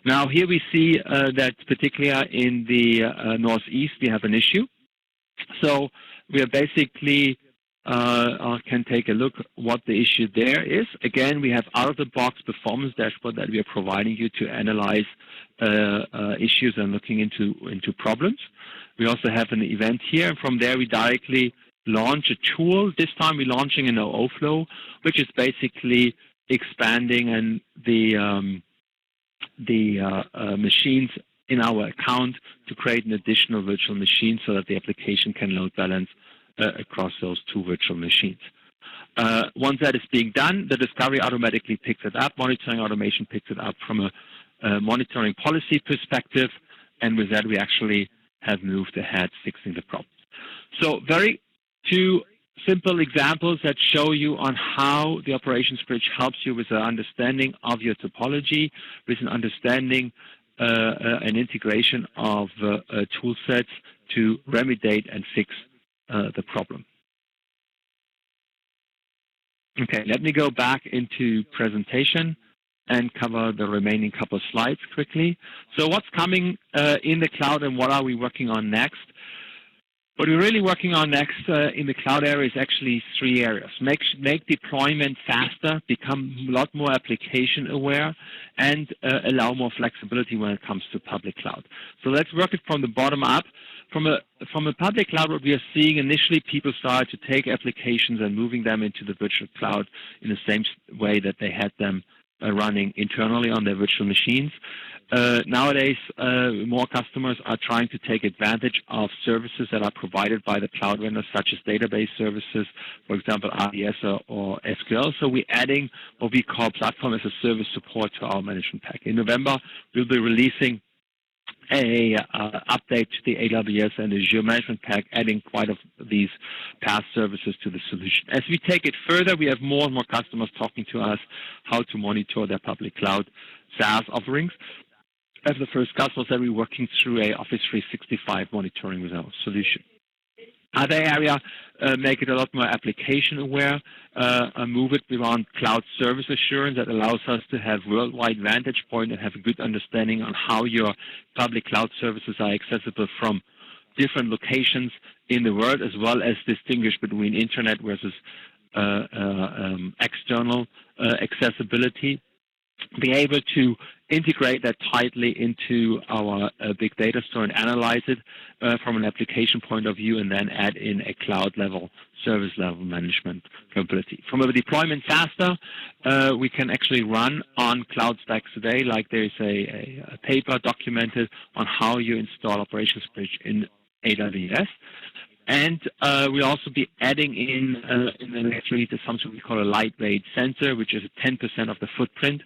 Now here we see that particularly in the Northeast we have an issue. So we are basically can take a look what the issue there is. Again, we have out-of-the-box performance dashboard that we are providing you to analyze issues and looking into problems. We also have an event here, and from there we directly launch a tool. This time we're launching an OO flow, which is basically expanding and the machines in our account to create an additional virtual machine so that the application can load balance across those two virtual machines. Once that is being done, the discovery automatically picks it up. Monitoring automation picks it up from a monitoring policy perspective, and with that we actually have moved ahead fixing the problem. So two simple examples that show you on how the operations bridge helps you with an understanding of your topology, with an understanding and integration of tool sets to remediate and fix the problem. Okay, let me go back into presentation and cover the remaining couple of slides quickly. So what's coming in the cloud and what are we working on next? What we're really working on next in the cloud area is actually three areas. Make deployment faster, become a lot more application aware, and allow more flexibility when it comes to public cloud. So let's work it from the bottom up. From a public cloud, what we are seeing initially, people started to take applications and moving them into the virtual cloud in the same way that they had them running internally on their virtual machines. Nowadays, more customers are trying to take advantage of services that are provided by the cloud vendors, such as database services, for example, RDS or SQL. So we're adding what we call platform as a service support to our management pack. In November, we'll be releasing a update to the AWS and Azure management pack, adding quite of these PaaS services to the solution. As we take it further, we have more and more customers talking to us how to monitor their public cloud SaaS offerings. As the first customers that we're working through a Office 365 monitoring with our solution. Other area, make it a lot more application aware, move it beyond cloud service assurance that allows us to have worldwide vantage point and have a good understanding on how your public cloud services are accessible from different locations in the world, as well as distinguish between internet versus external accessibility. Be able to integrate that tightly into our big data store and analyze it from an application point of view, and then add in a cloud level, service level management capability. From a deployment faster, we can actually run on cloud stacks today, like there's a paper documented on how you install Operations Bridge in AWS. And we'll also be adding in the next release something we call a lightweight sensor, which is 10% of the footprint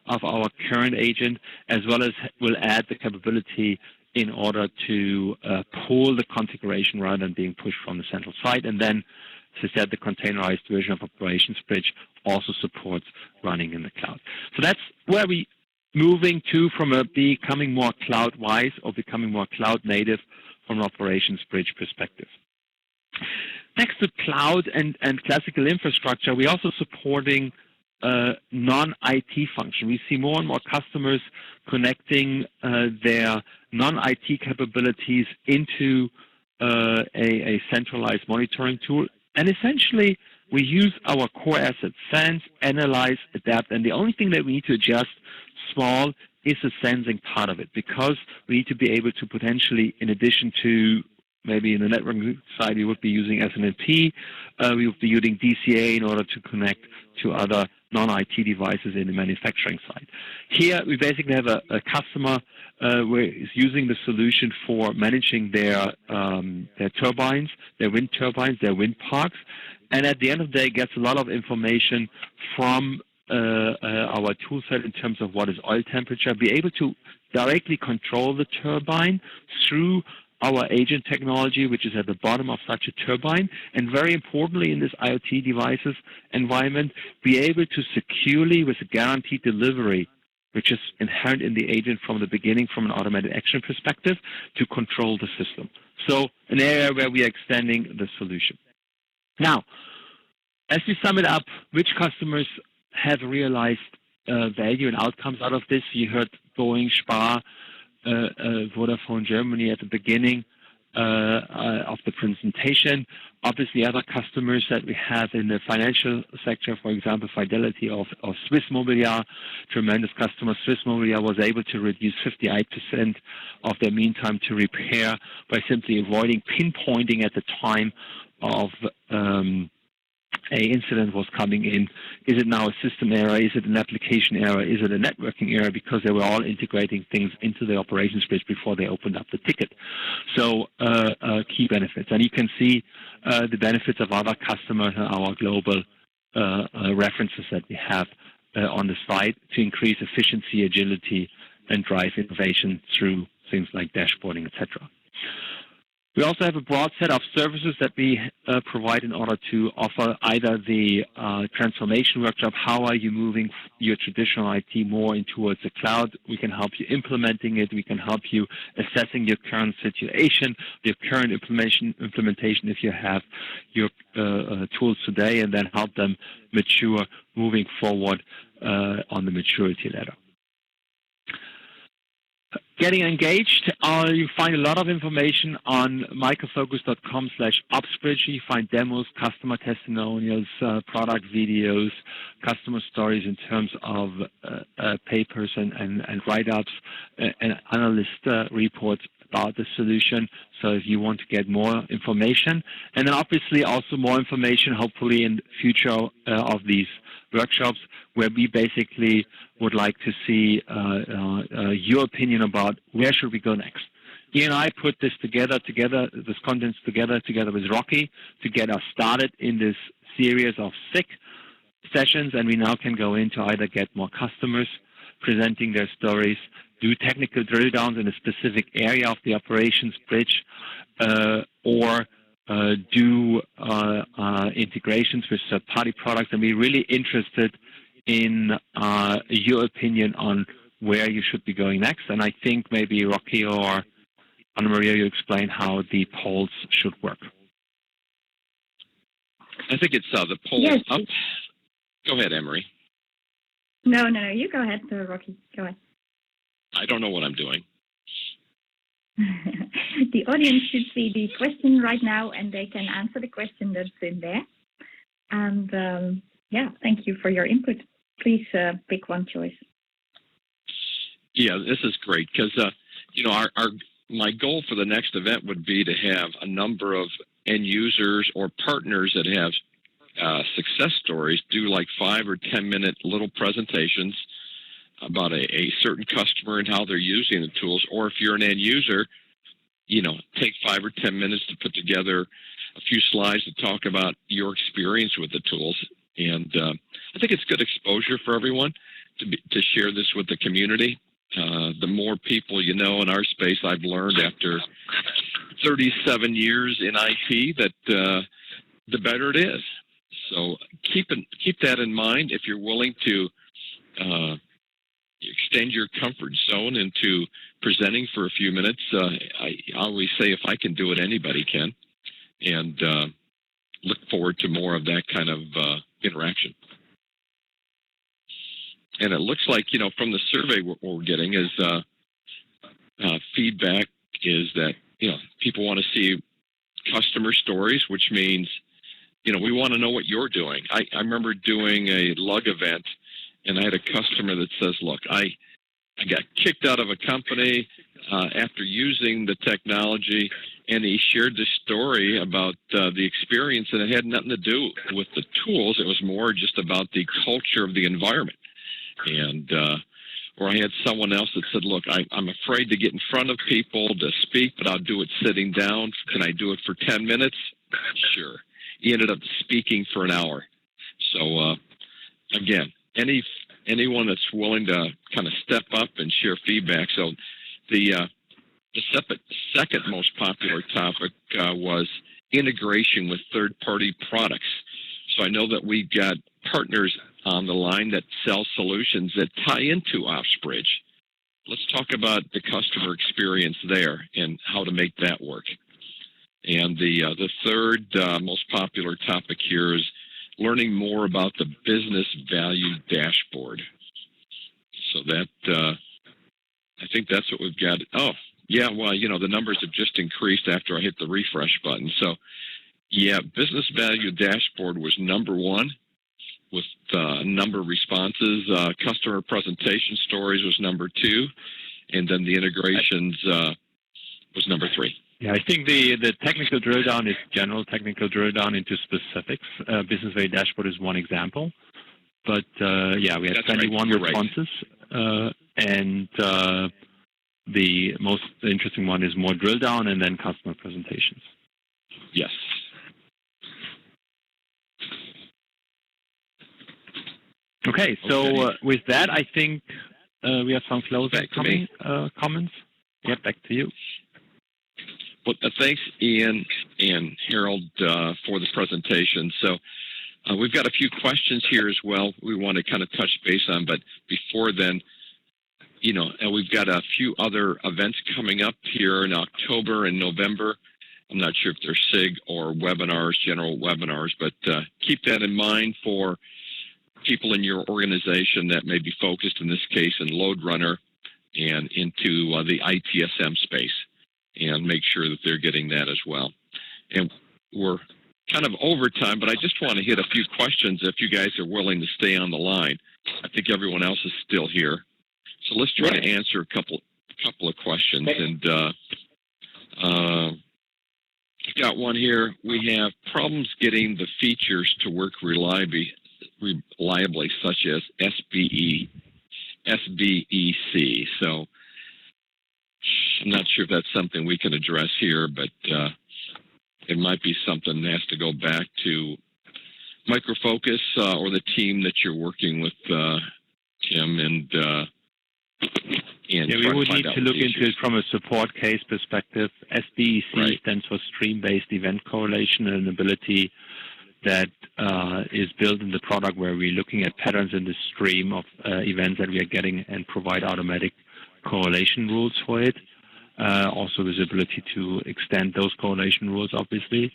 of our current agent, as well as will add the capability in order to pull the configuration rather than being pushed from the central site. And then, as I said, the containerized version of Operations Bridge also supports running in the cloud. So that's where we're moving to from a becoming more cloud-wise or becoming more cloud-native from an Operations Bridge perspective. Next to cloud and classical infrastructure, we're also supporting non-IT function. We see more and more customers connecting their non-IT capabilities into a centralized monitoring tool. And essentially, we use our core assets, sense, analyze, adapt, and the only thing that we need to adjust small is the sensing part of it, because we need to be able to potentially, in addition to maybe in the networking side, we would be using SNMP, we would be using DCA in order to connect to other non-IT devices in the manufacturing side. Here, we basically have a customer who is using the solution for managing their turbines, their wind turbines, their wind parks, and at the end of the day, gets a lot of information from our tool set in terms of what is oil temperature, be able to directly control the turbine through our agent technology, which is at the bottom of such a turbine, and very importantly in this IoT devices environment, be able to securely, with a guaranteed delivery, which is inherent in the agent from the beginning from an automated action perspective, to control the system. So an area where we are extending the solution. Now, as we sum it up, which customers have realized value and outcomes out of this? You heard Boeing, SPAR, Vodafone Germany at the beginning. of the presentation. Obviously, other customers that we have in the financial sector, for example, Fidelity of Swiss Mobiliar, tremendous customer. Swiss Mobiliar was able to reduce 58% of their mean time to repair by simply avoiding pinpointing at the time of a incident was coming in. Is it now a system error? Is it an application error? Is it a networking error? Because they were all integrating things into the operations bridge before they opened up the ticket. So key benefits. And you can see the benefits of other customers and our global references that we have on the slide to increase efficiency, agility, and drive innovation through things like dashboarding, etc. We also have a broad set of services that we provide in order to offer either the transformation workshop, how are you moving your traditional IT more in towards the cloud? We can help you implementing it. We can help you assessing your current situation, your current implementation if you have your tools today, and then help them mature moving forward on the maturity ladder. Getting engaged, you find a lot of information on microfocus.com/opsbridge. You find demos, customer testimonials, product videos, customer stories in terms of papers and write-ups, and analyst reports about the solution. So if you want to get more information, and then obviously also more information, hopefully in the future of these workshops, where we basically would like to see your opinion about where should we go next. Ian and I put this this contents together with Rocky to get us started in this series of 6 sessions, and we now can go in to either get more customers presenting their stories, do technical drill downs in a specific area of the operations bridge, or do integrations with third-party products. And we're really interested in your opinion on where you should be going next. And I think maybe Rocky or Anna Maria, you explain how the polls should work. I think it's the poll Yes. up. Go ahead, Emery. No, you go ahead, Rocky. Go ahead. I don't know what I'm doing. The audience should see the question right now, and they can answer the question that's in there. And yeah, thank you for your input. Please pick one choice. Yeah, this is great because my goal for the next event would be to have a number of end users or partners that have success stories do like 5 or 10 minute little presentations about a certain customer and how they're using the tools. Or if you're an end user, take 5 or 10 minutes to put together a few slides to talk about your experience with the tools. And I think it's good exposure for everyone to share this with the community. The more people you know in our space, I've learned after 37 years in IT that the better it is. So keep that in mind. If you're willing to extend your comfort zone into presenting for a few minutes, I always say if I can do it, anybody can. And look forward to more of that kind of interaction. And it looks like, from the survey what we're getting is feedback is that, people want to see customer stories, which means, we want to know what you're doing. I remember doing a lug event, and I had a customer that says, look, I got kicked out of a company after using the technology, and he shared this story about the experience, and it had nothing to do with the tools. It was more just about the culture of the environment. And or I had someone else that said, look, I'm afraid to get in front of people to speak, but I'll do it sitting down. Can I do it for 10 minutes? Sure. He ended up speaking for an hour. So, again, anyone that's willing to kind of step up and share feedback. So the second most popular topic was integration with third-party products. So I know that we've got partners on the line that sell solutions that tie into OpsBridge. Let's talk about the customer experience there and how to make that work. And the third most popular topic here is learning more about the business value dashboard. So that I think that's what we've got. Oh, Yeah, well, the numbers have just increased after I hit the refresh button. So, yeah, business value dashboard was number one with a number of responses. Customer presentation stories was number two, and then the integrations was number three. Yeah, I think the technical drill down is general technical drill down into specifics. Business value dashboard is one example. But, yeah, we had 21 responses, and the most interesting one is more drill down and then customer presentations. Yes. Okay, so with that, I think we have some closing comments. Yeah, back to you. Well, thanks, Ian and Harold, for the presentation. So we've got a few questions here as well we want to kind of touch base on, but before then, we've got a few other events coming up here in October and November. I'm not sure if they're SIG or webinars, general webinars, but keep that in mind for people in your organization that may be focused, in this case, in load runner and into the ITSM space, and make sure that they're getting that as well. And we're kind of over time, but I just want to hit a few questions if you guys are willing to stay on the line. I think everyone else is still here. So let's try to answer a couple of questions. And I've got one here. We have problems getting the features to work reliably such as SBEC. So I'm not sure if that's something we can address here, but it might be something that has to go back to Micro Focus or the team that you're working with, Tim, and yeah, we would need to look into it from a support case perspective. SBEC stands for Stream-Based Event Correlation, an ability that is built in the product where we're looking at patterns in the stream of events that we are getting and provide automatic correlation rules for it. Also, there's ability to extend those correlation rules, obviously.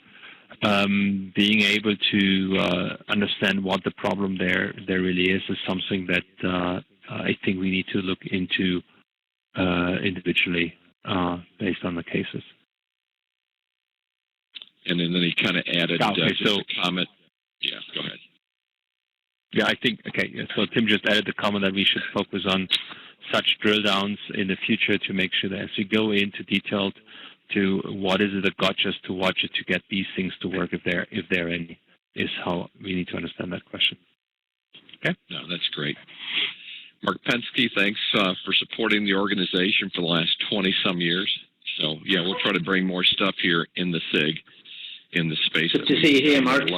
Being able to understand what the problem there really is something that I think we need to look into individually based on the cases. And then he kind of added just a comment. Yeah, go ahead. Yeah, I think, so Tim just added the comment that we should focus on such drill downs in the future to make sure that as we go into detailed to what is it that got us to watch it to get these things to work, if there are any, is how we need to understand that question. Okay? No, that's great. Mark Pensky, thanks for supporting the organization for the last 20-some years. So, yeah, we'll try to bring more stuff here in the SIG, in the space. Good to see you here, Mark.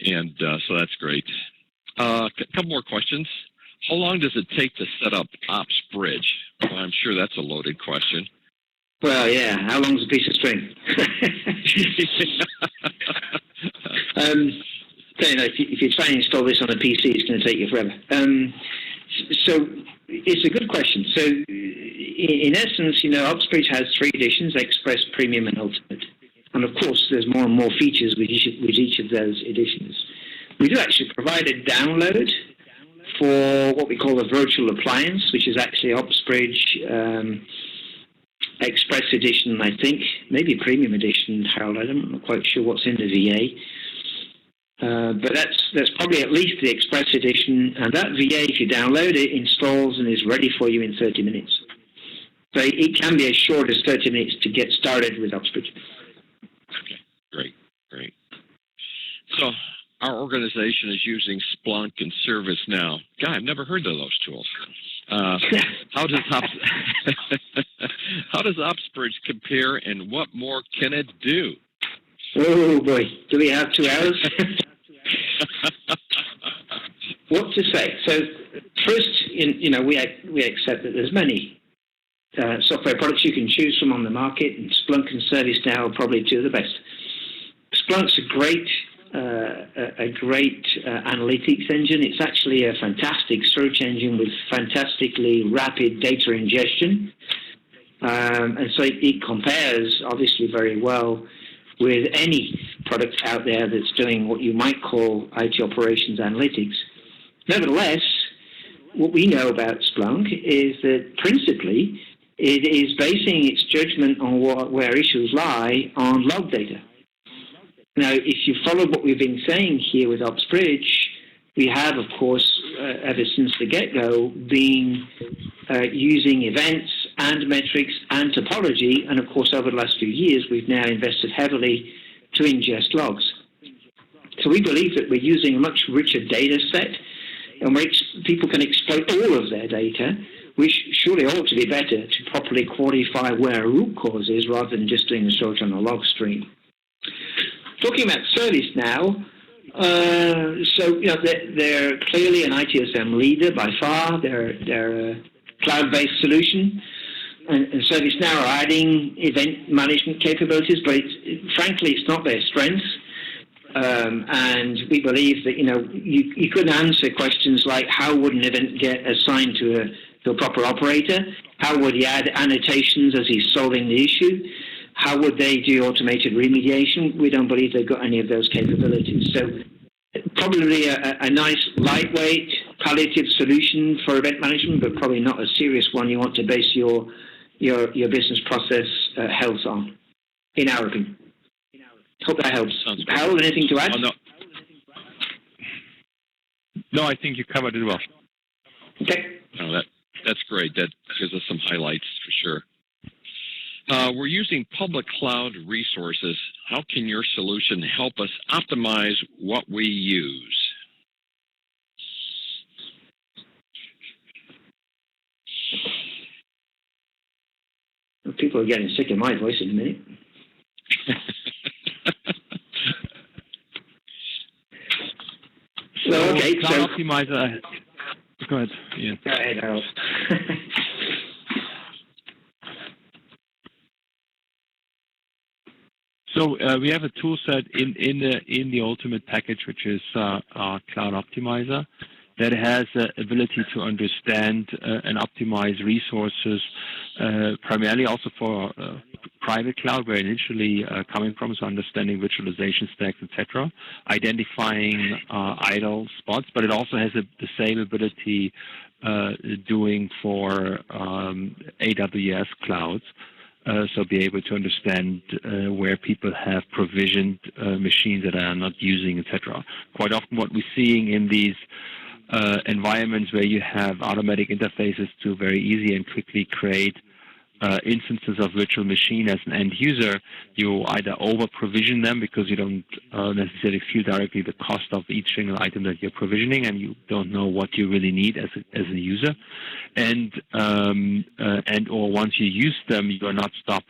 And so that's great. A couple more questions. How long does it take to set up Ops Bridge? Well, I'm sure that's a loaded question. Well, yeah. How long is a piece of string? If you try and install this on a PC, it's going to take you forever. So it's a good question. So in essence, Ops Bridge has 3 editions: Express, Premium, and Ultimate. And of course, there's more and more features with each of those editions. We do actually provide a download for what we call a virtual appliance, which is actually Ops Bridge Express edition, I think, maybe Premium edition, Harold. I'm not quite sure what's in the VA. But that's probably at least the Express edition, and that VA, if you download it, installs and is ready for you in 30 minutes. So it can be as short as 30 minutes to get started with Ops Bridge. Okay, great. So our organization is using Splunk and ServiceNow. God, I've never heard of those tools. How does Ops Bridge compare, and what more can it do? Oh boy, do we have 2 hours? What to say? So first, we accept that there's many software products you can choose from on the market, and Splunk and ServiceNow are probably 2 of the best. Splunk's a great analytics engine. It's actually a fantastic search engine with fantastically rapid data ingestion, and so it compares obviously very well with any product out there that's doing what you might call IT operations analytics. Nevertheless, what we know about Splunk is that principally it is basing its judgment on where issues lie on log data. Now, if you follow what we've been saying here with OpsBridge, we have, of course, ever since the get-go, been using events and metrics and topology, and of course, over the last few years, we've now invested heavily to ingest logs. So we believe that we're using a much richer data set, and people can exploit all of their data, which surely ought to be better to properly quantify where a root cause is rather than just doing a search on a log stream. Talking about service now, so they're clearly an ITSM leader by far. They're a cloud-based solution, and ServiceNow are adding event management capabilities, but frankly, it's not their strength. And we believe that you could answer questions like how would an event get assigned to a proper operator? How would he add annotations as he's solving the issue? How would they do automated remediation? We don't believe they've got any of those capabilities. So probably a nice lightweight palliative solution for event management, but probably not a serious one you want to base your business process health on, in our opinion. Hope that helps. Harold, anything to add? Oh, no. No, I think you covered it well. Okay. No, that's great. That gives us some highlights for sure. We're using public cloud resources. How can your solution help us optimize what we use? Well, people are getting sick of my voice in a minute. Cloud Optimizer. Go ahead. Yeah. Go ahead, Harold. So we have a tool set in the ultimate package, which is our Cloud Optimizer, that has the ability to understand and optimize resources, primarily also for private cloud, where initially coming from, so understanding virtualization stacks, etc., identifying idle spots, but it also has the same ability doing for AWS clouds. So be able to understand where people have provisioned machines that are not using, etc. Quite often what we're seeing in these environments where you have automatic interfaces to very easy and quickly create instances of virtual machine as an end user, you either over-provision them because you don't necessarily feel directly the cost of each single item that you're provisioning, and you don't know what you really need as a user, and or once you use them, you are not stop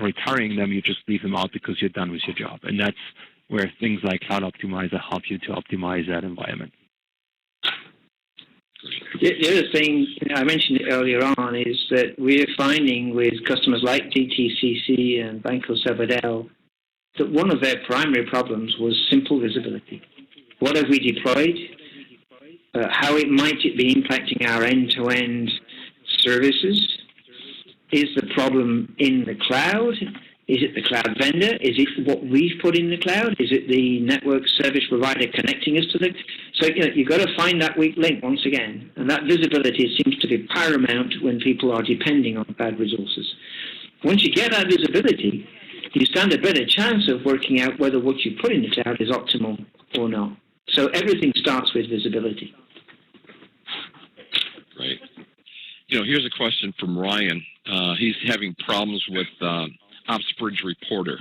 retiring them, you just leave them out because you're done with your job, and that's where things like Cloud Optimizer help you to optimize that environment. The other thing I mentioned earlier on is that we're finding with customers like DTCC and Banco Sabadell that one of their primary problems was simple visibility. What have we deployed? How might it be impacting our end-to-end services? Is the problem in the cloud? Is it the cloud vendor? Is it what we've put in the cloud? Is it the network service provider connecting us to the... So, you've got to find that weak link once again. And that visibility seems to be paramount when people are depending on bad resources. Once you get that visibility, you stand a better chance of working out whether what you put in the cloud is optimal or not. So everything starts with visibility. Right. Here's a question from Ryan. He's having problems with OpsBridge Reporter.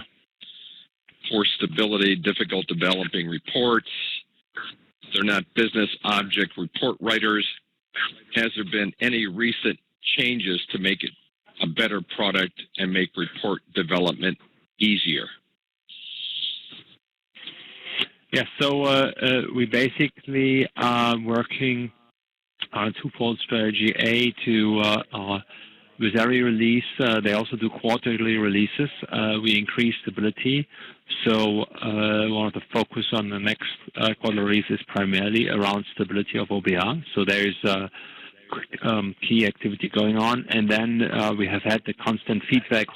Poor stability, difficult developing reports. They're not business object report writers. Has there been any recent changes to make it a better product and make report development easier? Yeah, so we basically are working on a twofold strategy. With every release, they also do quarterly releases. We increase stability. So one of the focus on the next quarterly release is primarily around stability of OBR. So there is key activity going on. And then we have had the constant feedback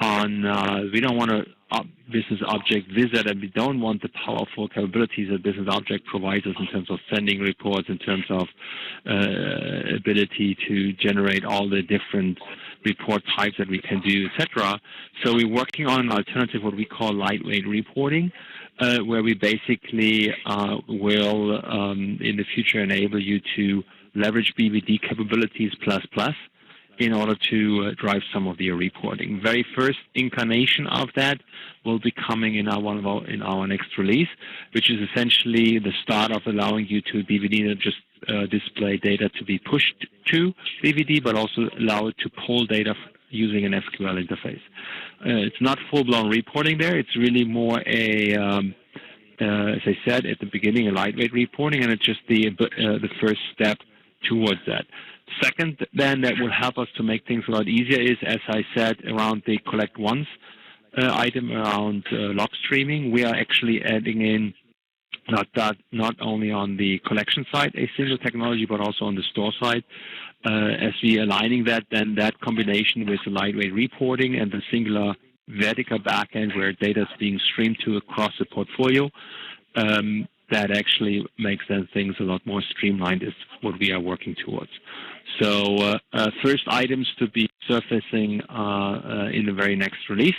on we don't want a business object visit, and we don't want the powerful capabilities that business object provides us in terms of sending reports, in terms of ability to generate all the different report types that we can do, etc. So we're working on an alternative, what we call lightweight reporting, where we basically will in the future enable you to leverage BVD capabilities plus in order to drive some of your reporting. Very first incarnation of that will be coming in our next release, which is essentially the start of allowing you to BVD not just display data to be pushed to BVD, but also allow it to pull data using an SQL interface. It's not full-blown reporting there. It's really more a, as I said at the beginning, a lightweight reporting, and it's just the first step towards that. Second, then, that will help us to make things a lot easier is, as I said, around the collect once item around log streaming. We are actually adding in not only on the collection side a single technology, but also on the store side. As we aligning that, then that combination with the lightweight reporting and the singular vertical backend where data is being streamed to across the portfolio, that actually makes then things a lot more streamlined is what we are working towards. So first items to be surfacing in the very next release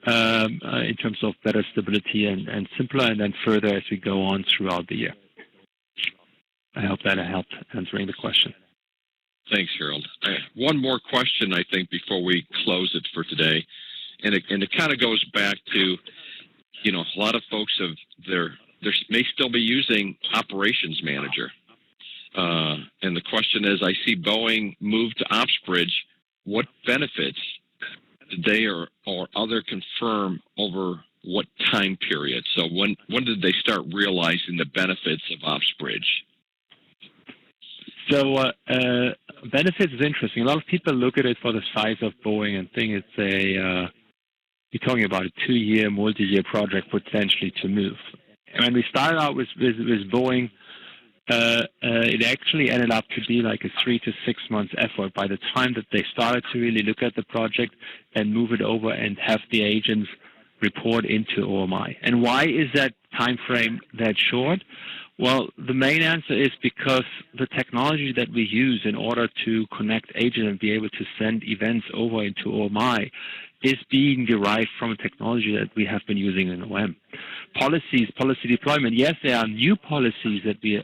in terms of better stability and simpler, and then further as we go on throughout the year. I hope that helped answering the question. Thanks, Harold. One more question, I think, before we close it for today, and it kind of goes back to, you know, a lot of folks they may still be using Operations Manager. And the question is, I see Boeing move to OpsBridge. What benefits did they or other confirm over what time period? So when did they start realizing the benefits of OpsBridge? So benefits is interesting. A lot of people look at it for the size of Boeing and think it's you're talking about a 2-year, multi-year project potentially to move. And when we started out with Boeing, it actually ended up to be like a 3 to 6 months effort by the time that they started to really look at the project and move it over and have the agents report into OMI. And why is that time frame that short? Well, the main answer is because the technology that we use in order to connect agents and be able to send events over into OMI is being derived from a technology that we have been using in OM. Policy deployment, yes, there are new policies that we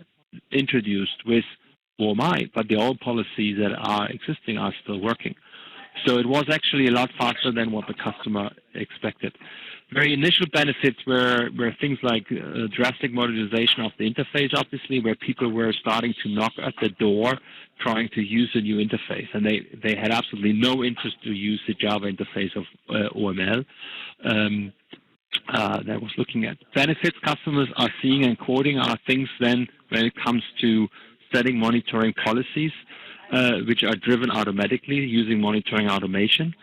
introduced with OMI, but the old policies that are existing are still working. So it was actually a lot faster than what the customer expected. Very initial benefits were things like drastic modernization of the interface, obviously, where people were starting to knock at the door trying to use a new interface, and they had absolutely no interest to use the Java interface of OML. That was looking at benefits customers are seeing and quoting are things then when it comes to setting monitoring policies, which are driven automatically using monitoring automation.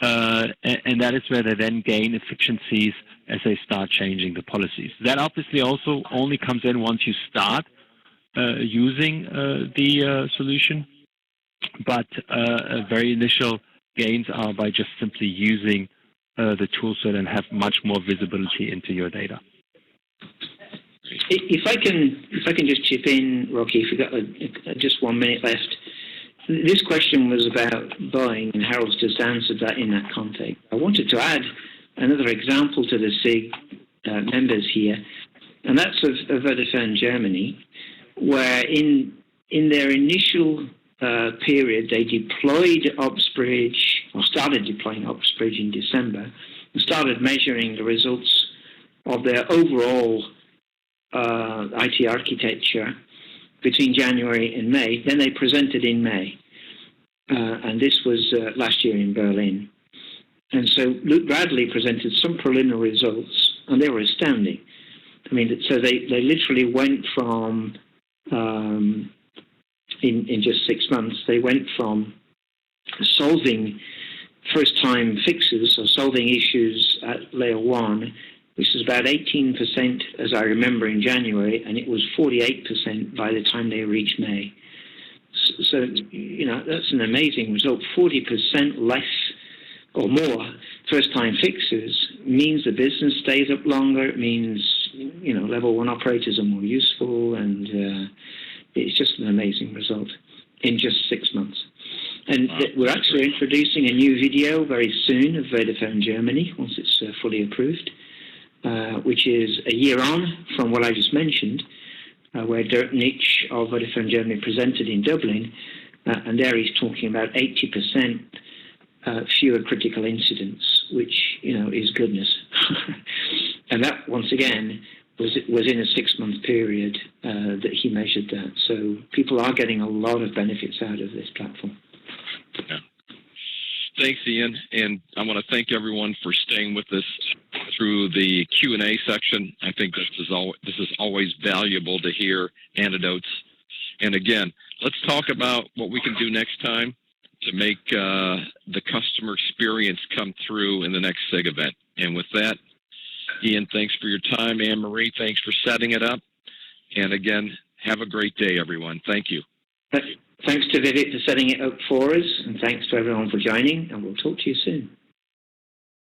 And that is where they then gain efficiencies as they start changing the policies. That obviously also only comes in once you start using the solution, but very initial gains are by just simply using the toolset and have much more visibility into your data. If I can just chip in, Rocky, if you've got just 1 minute left. This question was about Boeing, and Harold's just answered that in that context. I wanted to add another example to the SIG members here, and that's of Vodafone Germany, where in their initial period, they deployed OpsBridge, or started deploying OpsBridge in December, and started measuring the results of their overall IT architecture between January and May. Then they presented in May, and this was last year in Berlin. And so Luke Bradley presented some preliminary results, and they were astounding. I mean, so they literally went from, in just 6 months, they went from solving first-time fixes, or solving issues at layer 1, which was about 18%, as I remember, in January, and it was 48% by the time they reached May. So, you know, that's an amazing result. 40% less or more first-time fixes means the business stays up longer. It means, you know, level 1 operators are more useful, and it's just an amazing result in just 6 months. And we're actually introducing a new video very soon of Vodafone Germany, once it's fully approved, which is a year on from what I just mentioned, where Dirk Nitsch of Vodafone Germany presented in Dublin, and there he's talking about 80% fewer critical incidents, which, is goodness. And that, once again, was in a 6-month period that he measured that. So people are getting a lot of benefits out of this platform. Yeah. Thanks, Ian, and I want to thank everyone for staying with us through the Q&A section. I think this is always valuable to hear anecdotes. And again, let's talk about what we can do next time to make the customer experience come through in the next SIG event. And with that, Ian, thanks for your time. Anne-Marie, thanks for setting it up. And again, have a great day, everyone. Thank you. Thanks to Vivek for setting it up for us, and thanks to everyone for joining, and we'll talk to you soon.